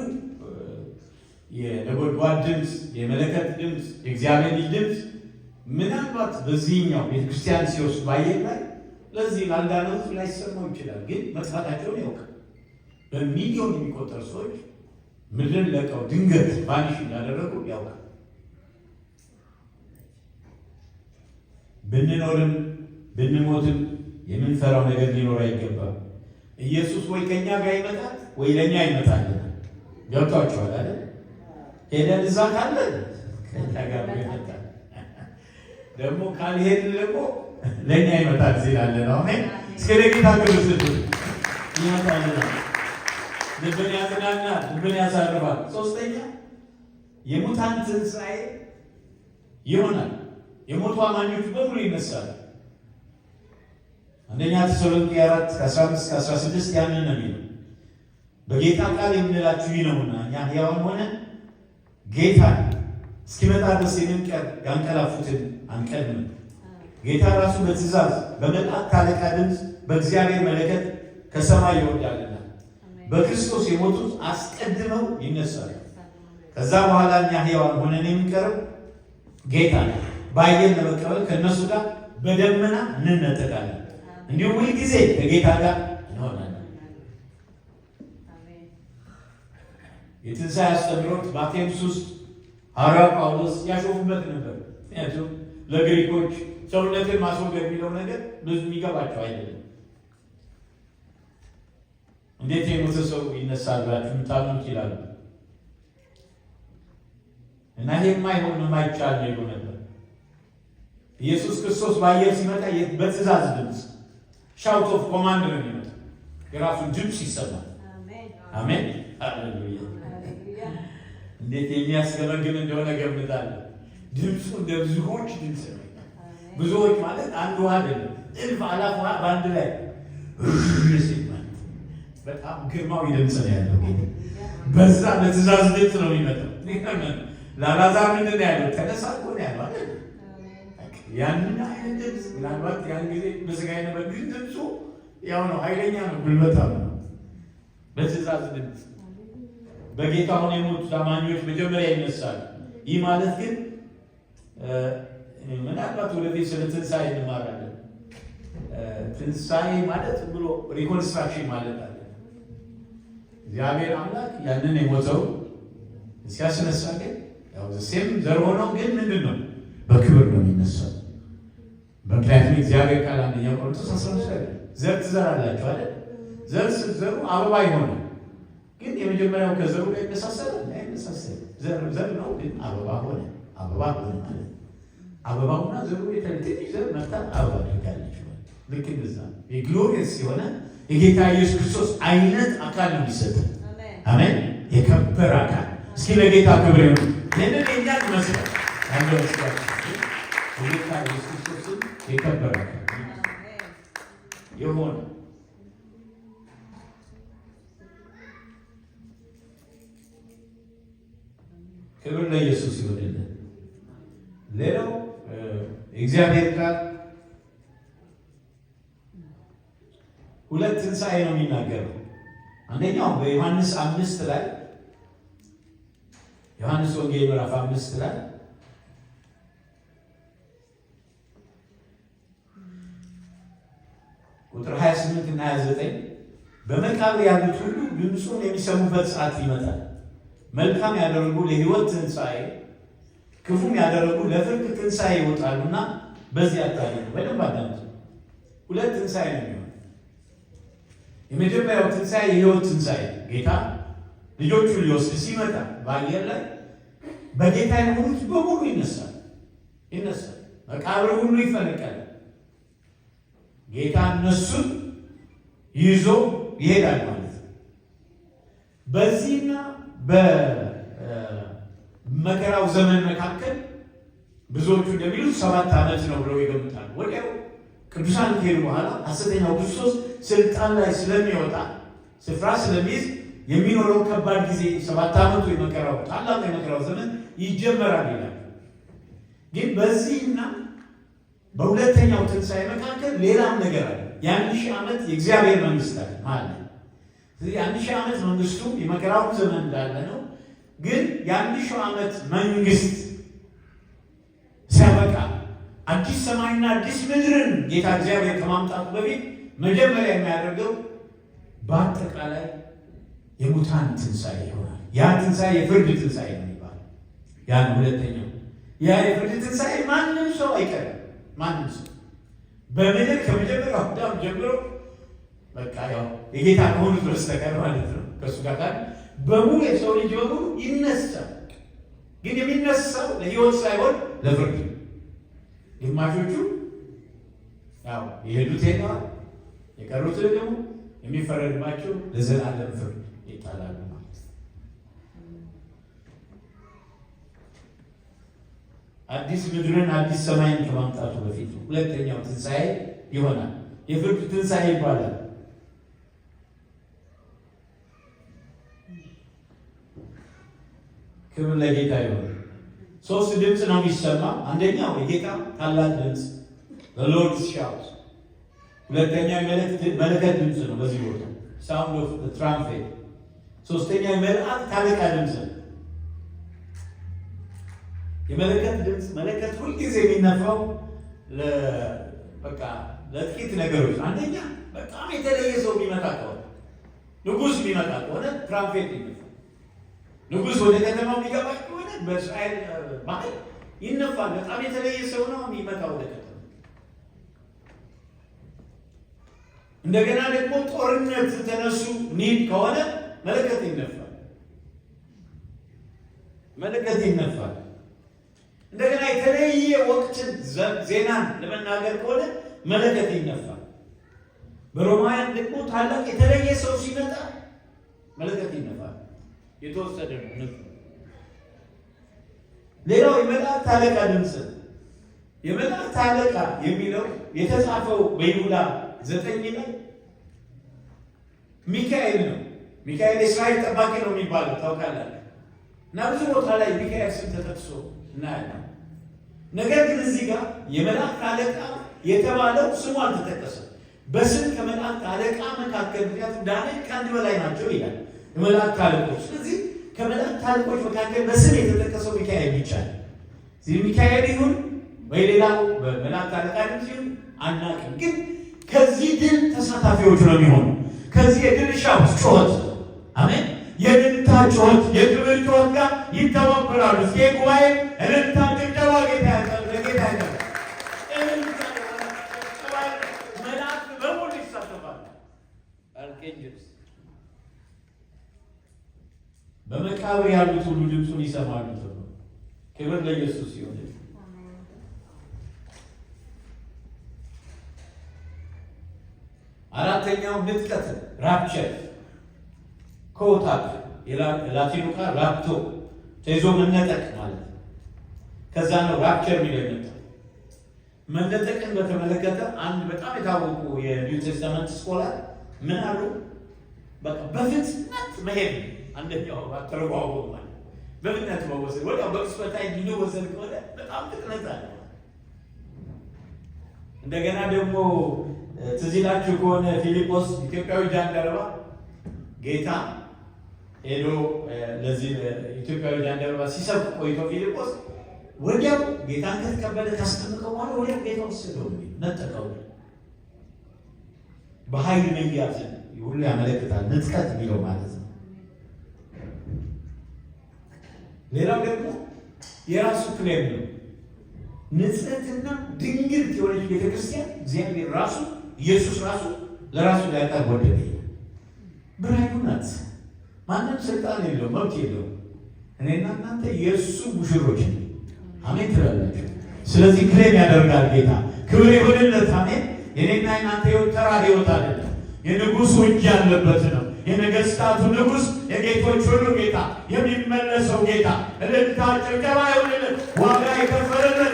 የነጎድጓድ ድምፅ፣ የመለከት ድምፅ፣ የእግዚአብሔር ልጅ ድምፅ ምናልባት በዚህኛው ቤተክርስቲያን ሲወስድ በአየር ላይ ለዚህ ላልዳነው ላይሰማው ይችላል። ግን መጥፋታቸውን ያውቃል። በሚሊዮን የሚቆጠሩ ሰዎች ምድርን ለቀው ድንገት ቫኒሽ እንዳደረጉ ያውቃል። ብንኖርም ብንሞትም የምንፈራው ነገር ሊኖር አይገባም። ኢየሱስ ወይ ከኛ ጋር ይመጣል ወይ ለኛ ይመጣልና። ገብቷችኋል አይደል? ሄደን እዛ ካለ ከኛ ጋር ይመጣል፣ ደግሞ ካልሄድን ደግሞ ለኛ ይመጣል ሲላለ ነው። አሜን። እስከ ለጌታ ክርስቶስ ይመጣል። ልብን ያጽናናል፣ ልብን ያሳርፋል። ሶስተኛ የሙታን ትንሣኤ ይሆናል። የሞቱ አማኞች በሙሉ ይነሳሉ። አንደኛ ተሰሎንቄ 4:15-16 ያንን ነው የሚለው። በጌታ ቃል የምንላችሁ ይህ ነውና እኛ ሕያዋን ሆነን ጌታ እስኪመጣ ድረስ ያንቀላፉትን አንቀድምም። ጌታ ራሱ በትእዛዝ በመላእክት አለቃ ድምፅ በእግዚአብሔር መለከት ከሰማይ ይወርዳልና በክርስቶስ የሞቱት አስቀድመው ይነሳሉ። ከዛ በኋላ እኛ ሕያዋን ሆነን የምንቀረው ጌታ በአየር ለመቀበል ከእነሱ ጋር በደመና እንነጠቃለን። እንዲሁም ሁል ጊዜ ከጌታ ጋር እንሆናለን። የትንሣኤ አስተምህሮት በአቴንስ ውስጥ ሐዋርያው ጳውሎስ ያሾፉበት ነበር። ምክንያቱም ለግሪኮች ሰውነትን ማስወገድ የሚለው ነገር ብዙ የሚገባቸው አይደለም። እንዴት የሞተ ሰው ይነሳል ብላችሁ የምታምኑት ይላሉ። እና ይሄ የማይሆን የማይቻል ነው ይሉ ነበር። ኢየሱስ ክርስቶስ በአየር ሲመጣ በትእዛዝ ድምፅ ሻውት ኦፍ ኮማንድ ነው የሚመጣ። የራሱን ድምፅ ይሰማል። አሜን ሃሌሉያ። እንዴት የሚያስገመግም እንደሆነ ገምታለሁ። ድምፁ እንደ ብዙዎች ድምፅ ነው። ብዙዎች ማለት አንድ ውሃ አይደለም፣ እልፍ አላፍ ውሃ በአንድ ላይ በጣም ግርማዊ ድምፅ ነው ያለው። በዛ በትእዛዝ ድምፅ ነው የሚመጣው። ለአልዓዛር ምንድን ነው ያለው? ተነሳ እኮ ነው ያለው አይደል? ያንን አይነት ድምፅ ምናልባት ያን ጊዜ በስጋዬ ነበር፣ ግን ድምፁ ያው ነው፣ ኃይለኛ ነው፣ ጉልበታም ነው። በትእዛዝ ድምፅ በጌታ አሁን የሞቱ አማኞች መጀመሪያ ይነሳሉ። ይህ ማለት ግን ምናልባት ወደፊት ስለ ትንሣኤ እንማራለን። ትንሣኤ ማለት ብሎ ሪኮንስትራክሽን ማለት አለ። እግዚአብሔር አምላክ ያንን የሞተው ሲያስነሳ ግን ያው ሴም ዘር ሆነው ግን ምንድን ነው በክብር ነው የሚነሳው። ምክንያቱም እግዚአብሔር ቃል አንደኛ ቆሮንቶስ 15 ዘር ትዘራላችሁ አይደል? ዘር ስትዘሩ አበባ ይሆናል። ግን የመጀመሪያው ከዘሩ ላይ ይነሳሳል አይነሳሳል? ዘር ነው ግን አበባ ሆነ። አበባ ሆነ ማለት አበባውና ዘሩ ትንሽ ዘር መርታ አበባ አድርጋለች። ልክ እንደዛ የግሎሪየስ የሆነ የጌታ ኢየሱስ ክርስቶስ አይነት አካል ነው የሚሰጠን። አሜን። የከበረ አካል። እስኪ ለጌታ ክብር ይሁን። ይህንን የኛ ይመስላል ያለው ስራ ጌታ ኢየሱስ ክርስቶስን የከበረ አካል የሆነ ክብር ለኢየሱስ ይሁንልን። ሌላው እግዚአብሔር ቃል ሁለት ትንሣኤ ነው የሚናገረው። አንደኛው በዮሐንስ 5 ላይ ዮሐንስ ወንጌል ምዕራፍ 5 ላይ ቁጥር 28 እና 29 በመቃብር ያሉት ሁሉ ድምፁን የሚሰሙበት ሰዓት ይመጣል። መልካም ያደረጉ ለሕይወት ትንሣኤ፣ ክፉም ያደረጉ ለፍርድ ትንሣኤ ይወጣሉና በዚህ አታድርጉ። በደንብ አዳምጡ። ሁለት ትንሣኤ ነው የሚሆነው። የመጀመሪያው ትንሣኤ የሕይወት ትንሣኤ፣ ጌታ ልጆቹን ሊወስድ ሲመጣ በአየር ላይ በጌታ የሆኑት በሙሉ ይነሳል። መቃብር ሁሉ ይፈነቃል። ጌታ እነሱን ይዞ ይሄዳል ማለት ነው። በዚህና በመከራው ዘመን መካከል ብዙዎቹ እንደሚሉት 7 ዓመት ነው ብለው ይገምታሉ። ወዲያው ቅዱሳን ከሄዱ በኋላ ሐሰተኛው ክርስቶስ ስልጣን ላይ ስለሚወጣ ስፍራ ስለሚይዝ የሚኖረው ከባድ ጊዜ 7 ዓመቱ የመከራው ታላቅ የመከራው ዘመን ይጀመራል ይላል። ግን በዚህና በሁለተኛው ትንሣኤ መካከል ሌላም ነገር አለ። የ1000 ዓመት የእግዚአብሔር መንግስት አለ ማለት ነው። ስለዚህ 1000 ዓመት መንግስቱ የመከራው ዘመን እንዳለ ነው። ግን የ1000 ዓመት መንግስት ሲያበቃ አዲስ ሰማይና አዲስ ምድርን ጌታ እግዚአብሔር ከማምጣቱ በፊት መጀመሪያ የሚያደርገው በአጠቃላይ የሙታን ትንሣኤ ይሆናል። ያ ትንሣኤ የፍርድ ትንሣኤ ነው የሚባለው። ያን ሁለተኛው ያ የፍርድ ትንሣኤ ማንም ሰው አይቀርም። ማንም ሰው በምድር ከመጀመሪያው አዳም ጀምሮ በቃ ያው የጌታ ከሆኑት በስተቀር ማለት ነው ከእሱ ጋር በሙሉ የሰው ልጅ በሙሉ ይነሳል። ግን የሚነሳው ለሕይወት ሳይሆን ለፍርድ። ግማሾቹ ያው የሄዱት ሄደዋል፣ የቀሩት ደግሞ የሚፈረድባቸው ለዘላለም ፍርድ ይጣላሉ ማለት ነው። አዲስ ምድርን አዲስ ሰማይን ከማምጣቱ በፊት ሁለተኛው ትንሣኤ ይሆናል። የፍርድ ትንሣኤ ይባላል። ክብር ለጌታ ይሁን። 3 ድምፅ ነው የሚሰማ። አንደኛው የጌታ ታላቅ ድምፅ ለሎርድስ ሻውት፣ ሁለተኛው መለከት ድምፅ ነው በዚህ ቦታ ሳውንድ ኦፍ ትራምፔት፣ ሶስተኛው የመላእክት አለቃ ድምፅ ነው። የመለከት ድምፅ መለከት ሁልጊዜ የሚነፋው በቃ ለጥቂት ነገሮች። አንደኛ በጣም የተለየ ሰው የሚመጣ ከሆነ ንጉሥ የሚመጣ ከሆነ ትራምፔት ይነፋል። ንጉሥ ወደ ከተማው የሚገባ ከሆነ በእስራኤል ባህል ይነፋል። በጣም የተለየ ሰው ነው የሚመጣ ወደ ከተማ። እንደገና ደግሞ ጦርነት ተነሱ ኒድ ከሆነ መለከት ይነፋል። እንደገና የተለየ ወቅትን ዜናን ለመናገር ከሆነ መለከት ይነፋል። በሮማውያን ደግሞ ታላቅ የተለየ ሰው ሲመጣ መለከት ይነፋል። የተወሰደ ነው። ሌላው የመላእክት አለቃ ድምፅ። የመላእክት አለቃ የሚለው የተጻፈው በይሁዳ 9 ላይ ሚካኤል ነው። ሚካኤል የእስራኤል ጠባቂ ነው የሚባለው ታውቃላችሁ። እና ብዙ ቦታ ላይ ሚካኤል ስም ተጠቅሶ እናያለን። ነገር ግን እዚህ ጋር የመላእክት አለቃ የተባለው ስሙ አልተጠቀሰም። በስም ከመላእክት አለቃ መካከል ምክንያቱም ዳንኤል ከአንድ በላይ ናቸው ይላል የመላእክት አለቆች። ስለዚህ ከመላእክት አለቆች መካከል በስም የተጠቀሰው ሚካኤል ብቻ ነው። እዚህ ሚካኤል ይሁን ወይ ሌላው በመላእክት አለቃ ሲሆን አናውቅም። ግን ከዚህ ድል ተሳታፊዎች ነው የሚሆኑ። ከዚህ የድርሻ ጩኸት አሜን፣ የእልልታ ጩኸት፣ የክብር ጩኸት ጋር ይተባበራሉ። እስኪ ጉባኤ እልልታ፣ ጭብጨባ ጌታ ያቀርብ ለጌታ ያቀርብ። መላእክት በሙሉ ይሳተፋሉ። አርኬንጀልስ በመቃብር ያሉት ሁሉ ድምፁን ይሰማሉ ተብሎ ክብር ለኢየሱስ ይሁን። አራተኛው ንጥቀት ራፕቸር ኮታክ የላቲኑ ቃል ራፕቶ ተይዞ መነጠቅ ማለት ነው። ከዛ ነው ራፕቸር የሚለው መነጠቅን በተመለከተ አንድ በጣም የታወቁ የኒው ቴስታመንት ስኮላር ምን አሉ? በቃ በፍጥነት መሄድ አንደኛው አተረጓጎ ማለት በፍጥነት መወሰድ ወዲያው በቅጽበታይ እንዲወሰድ ከሆነ በጣም ፍጥነት አለ። እንደገና ደግሞ ትዝ ይላችሁ ከሆነ ፊልጶስ ኢትዮጵያዊ ጃንደረባ ጌታ ሄዶ ለዚህ ኢትዮጵያዊ ጃንደረባ ሲሰብክ ቆይቶ ፊልጶስ ወዲያው ጌታን ከተቀበለ ካስጠመቀው በኋላ ወዲያው ጌታ ወሰደው ነጠቀው። በኃይል መያዝን ሁሉ ያመለክታል ንጥቀት የሚለው ማለት ነው። ሌላው ደግሞ የራሱ ክሌም ነው። ንጽሕትና ድንግልት የሆነች ቤተክርስቲያን እግዚአብሔር ራሱ ኢየሱስ ራሱ ለራሱ ሊያቀርብ ወደደ። ብራይቱ ናት። ማንም ስልጣን የለው፣ መብት የለው። እኔና እናንተ የእሱ ሙሽሮች ነው። አሜን ትላላችሁ። ስለዚህ ክሌም ያደርጋል ጌታ። ክብር ይሁንለት። አሜን። የኔና የናንተ ህይወት ተራ ህይወት አይደለም። የንጉሱ እጅ ያለበት ነው። የነገስታቱ ንጉስ፣ የጌቶች ሁሉ ጌታ፣ የሚመለሰው ጌታ። እልልታ ጭብጨባ ይሁንለት። ዋጋ የከፈለለት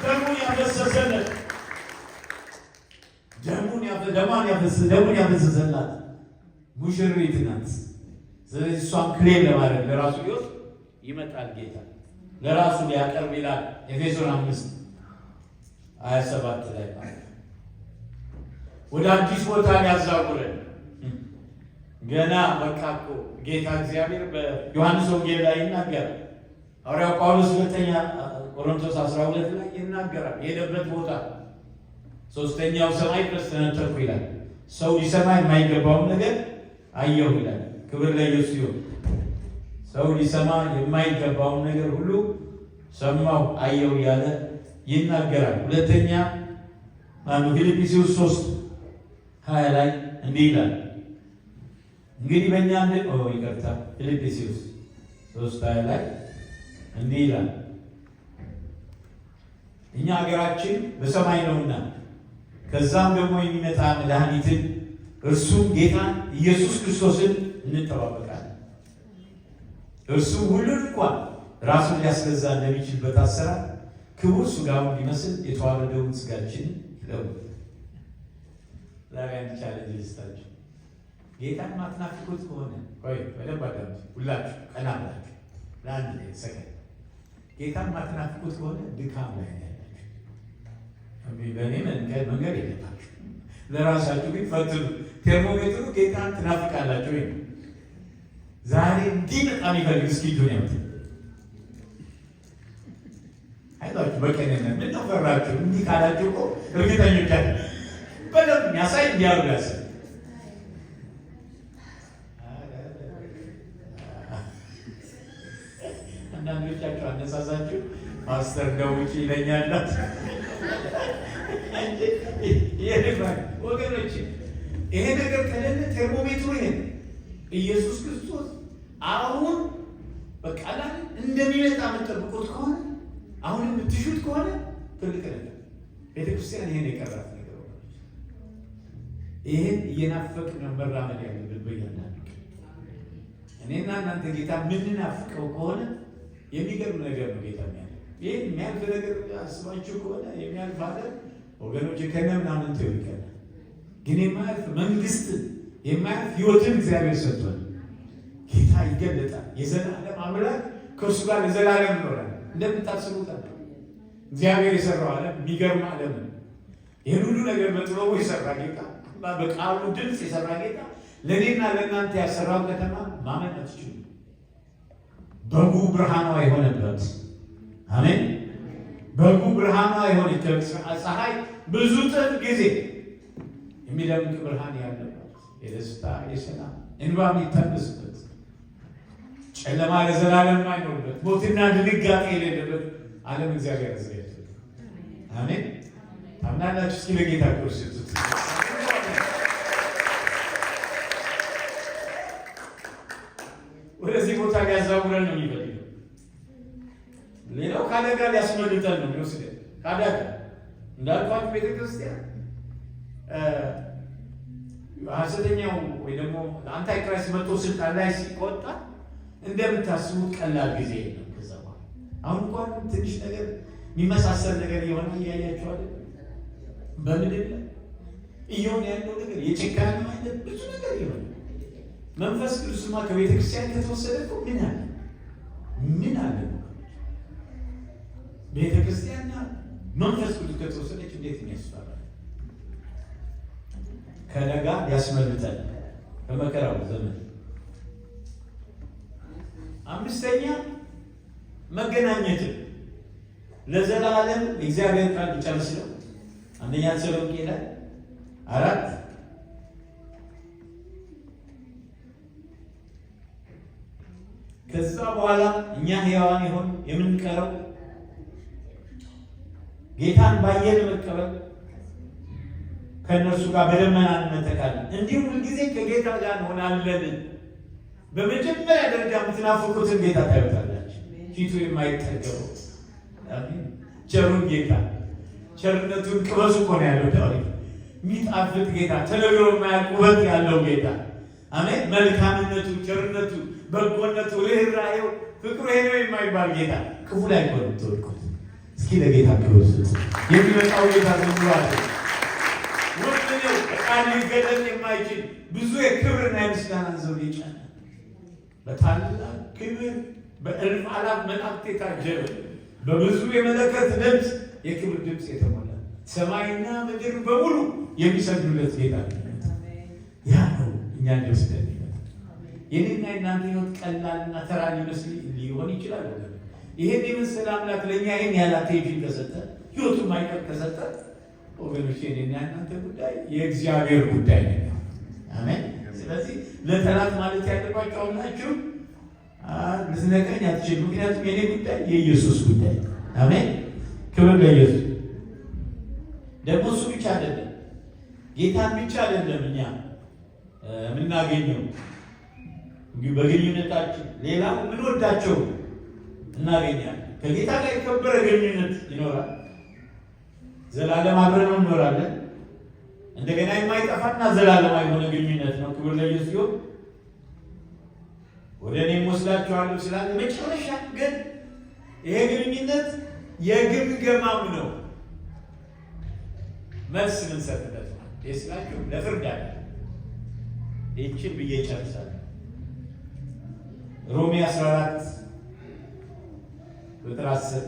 ደሙን ያፈሰሰለት ደሙን ያፈሰሰላት ሙሽሪት ናት። ስለዚህ እሷን ክሌም ለማድረግ ለራሱ ህይወት ይመጣል ጌታ ለራሱ ሊያቀርብ ይላል ኤፌሶን 5:27 ላይ ወደ አዲስ ቦታ ሊያዛውረን ገና በቃ እኮ ጌታ እግዚአብሔር በዮሐንስ ወንጌል ላይ ይናገራል። ሐዋርያው ጳውሎስ ሁለተኛ ቆሮንቶስ 12 ላይ ይናገራል። የሄደበት ቦታ ሶስተኛው ሰማይ ድረስ ተነጠቅኩ ይላል። ሰው ሊሰማ የማይገባውን ነገር አየሁ ይላል። ክብር ለኢየሱስ ይሁን። ሰው ሊሰማ የማይገባውን ነገር ሁሉ ሰማሁ አየሁ እያለ ይናገራል። ሁለተኛ ፊልጵስዩስ 3:20 ላይ እንዲህ ይላል። እንግዲህ በእኛ ይቅርታ ፊልጵስዩስ 3:20 ላይ እንዲህ ይላል፣ እኛ ሀገራችን በሰማይ ነውና ከዛም ደግሞ የሚመጣ መድኃኒትን እርሱም ጌታን ኢየሱስ ክርስቶስን እንጠባበቃለን። እርሱ ሁሉን እንኳን ራሱን ሊያስገዛ እንደሚችልበት አሰራር ክቡር ሥጋውን እንዲመስል የተዋረደውን ሥጋችንን ይለውጥ። ዛሬ አንድ ቻሌንጅ ልስጣችሁ። ጌታን ማትናፍቁት ከሆነ ቆይ በደንብ አዳምጡ። ሁላችሁ ቀና ብላችሁ ለአንድ ሰከንድ። ጌታን ማትናፍቁት ከሆነ ድካም ላይ ነው ያላችሁ። በእኔ መንገድ የለባችሁ። ለራሳችሁ ግን ፈትኑ። ቴርሞሜትሩ ጌታን ትናፍቃላችሁ ወይ? ዛሬ እንዲህ በጣም ይፈልግ እስኪ ዱንያ አይታችሁ በቀነነ ምን ነው ፈራችሁ? እንዲህ ካላችሁ እኮ እርግጠኞች አይደል በደንብ ያሳይ እንዲያሉ ያሳይ አንዳንዶቻችሁ አነሳሳችሁ ማስተር ደውጪ ይለኛል ወገኖች፣ ይሄ ነገር ከሌለ ቴርሞሜትሩ ይሄ ኢየሱስ ክርስቶስ አሁን በቃ ላይ እንደሚመጣ የምትጠብቁት ከሆነ አሁን የምትሹት ከሆነ ትልቅ ነገር ቤተክርስቲያን ይሄን የቀራት ነገር ነው። ይሄን እየናፈቅን መራመድ ያለብን በእያንዳንዱ እኔና እናንተ ጌታ የምንናፍቀው ከሆነ የሚገርም ነገር ነው። ጌታ ይህን የሚያልፍ ነገር አስባችሁ ከሆነ የሚያልፍ ሀገር ወገኖች ከነ ምናምን ተው ይቀራል። ግን የማያልፍ መንግስትን የማያልፍ ህይወትን እግዚአብሔር ሰጥቷል። ጌታ ይገለጣል። የዘላለም አምላክ ከእርሱ ጋር ለዘላለም ይኖራል። እንደምታስቡት እግዚአብሔር የሰራው ዓለም የሚገርም ዓለም ነው። ይህን ሁሉ ነገር በጥበቡ የሰራ ጌታ፣ በቃሉ ድምፅ የሰራ ጌታ ለእኔና ለእናንተ ያሰራው ከተማ ማመን አትችሉም። በጉ ብርሃኗ የሆነበት አሜን። በጉ ብርሃኗ የሆነች ፀሐይ ብዙ ጥፍ ጊዜ የሚደምቅ ብርሃን ያለበት የደስታ የሰላም እንባ የሚታበስበት ጨለማ ለዘላለም አይኖርበት ሞትና ድንጋጤ የሌለበት ዓለም እግዚአብሔር ያዘጋጀው። አሜን። ታምናላችሁ? እስኪ ለጌታ ክብር ስጡት። ወደዚህ ቦታ ሊያዛውረን ነው የሚፈልገው። ሌላው ከአደጋ ሊያስመልጠን ነው የሚወስደን። ከአደጋ እንዳልኳችሁ ቤተክርስቲያን ሐሰተኛው ወይ ደግሞ አንታይክራይስት መጥቶ ስልጣን ላይ ሲቆጣ እንደምታስቡት ቀላል ጊዜ ነው። ከዛ በኋላ አሁን እንኳን ትንሽ ነገር የሚመሳሰል ነገር የሆነ እያያችሁ አይደል? በምድር ላይ እየሆነ ያለው ነገር የጭካኔ ማለት ብዙ ነገር ይሆናል። መንፈስ ቅዱስማ ከቤተ ክርስቲያን ከተወሰደ እኮ ምን አለ? ቤተ ክርስቲያንና መንፈስ ቅዱስ ከተወሰደች እንዴት የሚያስፈራ ከደጋ ያስመልጠን በመከራው ዘመን። አምስተኛ መገናኘትን ለዘላለም እግዚአብሔር ቃል ጨርስ ነው። አንደኛ ተሰሎንቄ ላይ 4 ከዛ በኋላ እኛ ሕያዋን ይሆን የምንቀረው ጌታን ባየን መቀበል ከእነርሱ ጋር በደመና እንነጠቃለን፣ እንዲሁም ሁልጊዜ ከጌታ ጋር እንሆናለን። በመጀመሪያ ደረጃ የምትናፍቁትን ጌታ ታዩታላችሁ። ፊቱ የማይጠገበው ቸሩን ጌታ ቸርነቱን ቅመሱ እኮ ነው ያለው ዳዊት። የሚጣፍጥ ጌታ፣ ተነግሮ የማያልቅ ውበት ያለው ጌታ። አሜን። መልካምነቱ፣ ቸርነቱ፣ በጎነቱ፣ ርኅራኄው፣ ፍቅሩ ይሄ ነው የማይባል ጌታ ክፉ ላይ እኮ ነው የምትወድቁት። እስኪ ለጌታ ክብር ስጡ። የሚመጣው ጌታ ዘምሯል። ወጥኔው ቃል ሊገለጥ የማይችል ብዙ የክብርና የምስጋናን ዘውድ የጫነ በታላቅ ክብር በእልፍ አላፍ መላእክት የታጀበ በብዙ የመለከት ድምፅ የክብር ድምፅ የተሞላ ሰማይና ምድር በሙሉ የሚሰግዱለት ጌታ ያ ነው እኛ እንደወስደን የኔና የእናንተ ህይወት ቀላልና ተራ ሊመስል ሊሆን ይችላል። ይሄን የመሰለ አምላክ ለእኛ ይህን ያህል አቴንሽን ከሰጠ ህይወቱን ማይቀር ከሰጠ ወገኖች የኔና የእናንተ ጉዳይ የእግዚአብሔር ጉዳይ ነው። አሜን። ስለዚህ ለጠላት ማለት ያለባቸው ናችሁ ልትነቀኝ አትችልም። ምክንያቱም የኔ ጉዳይ የኢየሱስ ጉዳይ። አሜን። ክብር ለኢየሱስ። ደግሞ እሱ ብቻ አይደለም፣ ጌታን ብቻ አይደለም እኛ የምናገኘው በግንኙነታችን ሌላ የምንወዳቸው እናገኛለን። ከጌታ ጋር የከበረ ግንኙነት ይኖራል። ዘላለም አብረን እንኖራለን። እንደገና የማይጠፋና ዘላለማዊ የሆነ ግንኙነት ነው። ክብር ለኢየሱስ ይሁን። ወደ እኔም ወስዳችኋለሁ ስላለ መጨረሻ ግን ይሄ ግንኙነት የግምገማም ነው። መልስ ምንሰጥበት ስላችሁ ለፍርድ አለ። ይህችን ብዬ ጨርሳለሁ። ሮሜ 14 ቁጥር 10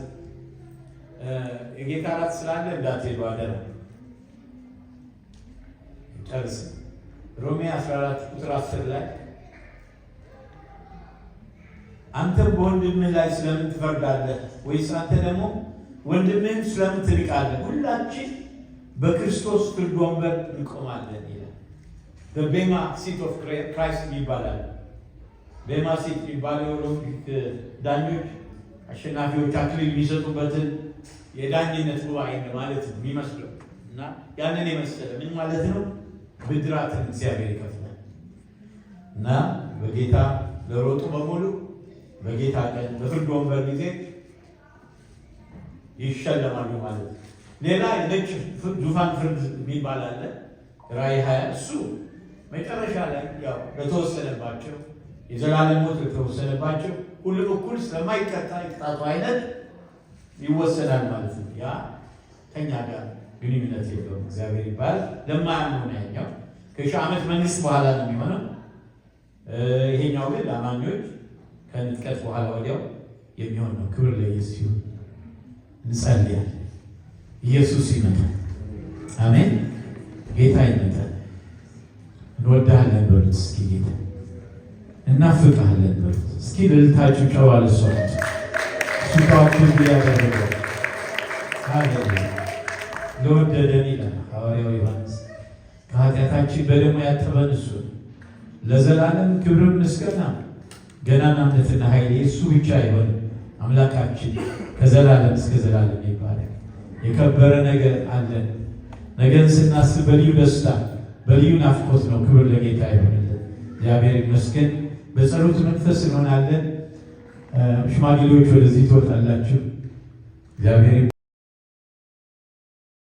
የጌታ እራት ስላለ እንዳትሄዱ አደራ። ጨርስ። ሮሜ 14 ቁጥር 10 ላይ አንተ በወንድምህ ላይ ስለምን ትፈርዳለህ? ወይስ አንተ ደግሞ ወንድምህን ስለምን ትንቃለህ? ሁላችን በክርስቶስ ፍርድ ወንበር እንቆማለን ይላል። በቤማ ሲት ኦፍ ክራይስት ይባላል። ቤማ ሲት የሚባለው የኦሎምፒክ ዳኞች አሸናፊዎች አክሊል የሚሰጡበትን የዳኝነት ጉባኤ ማለት ነው የሚመስለው። እና ያንን የመሰለ ምን ማለት ነው? ብድራትን እግዚአብሔር ይከፍላል። እና በጌታ ለሮጡ በሙሉ በጌታ ቀን በፍርድ ወንበር ጊዜ ይሸለማሉ ማለት ነው። ሌላ የነጭ ዙፋን ፍርድ የሚባል አለ። ራእይ 20 እሱ መጨረሻ ላይ ያው ለተወሰነባቸው የዘላለም ሞት ለተወሰነባቸው ሁሉም እኩል ስለማይቀጣ የቅጣቱ አይነት ይወሰናል ማለት ነው። ያ ከኛ ጋር ግንኙነት የለውም። እግዚአብሔር ይባል ለማያምኑ ነው ያኛው ከሺህ ዓመት መንግስት በኋላ ነው የሚሆነው። ይሄኛው ግን ለአማኞች ከንጥቀት በኋላ ወዲያው የሚሆን ነው። ክብር ለኢየሱስ ይሁን። እንጸልያለን። ኢየሱስ ይመጣል። አሜን። ጌታ ይመጣል። እንወድሃለን በሉት እስኪ ጌታ እናፍቅሃለን በሉት እስኪ። ልልታችሁ ጨዋል ሰዎች ሱታችሁ ያደረገው ሃሌሉያ። ለወደደን ይላል ሐዋርያው ዮሐንስ ከኃጢአታችን በደሙ ያጠበን እሱ ለዘላለም ክብርም ምስጋና ገናናነትና ኃይል የእሱ ብቻ ይሆን። አምላካችን ከዘላለም እስከ ዘላለም ይባረክ። የከበረ ነገር አለን። ነገን ስናስብ በልዩ ደስታ በልዩ ናፍቆት ነው። ክብር ለጌታ ይሆንልን። እግዚአብሔር ይመስገን። በጸሎት መንፈስ እንሆናለን። ሽማግሌዎች ወደዚህ ትወጣላችሁ። እግዚአብሔር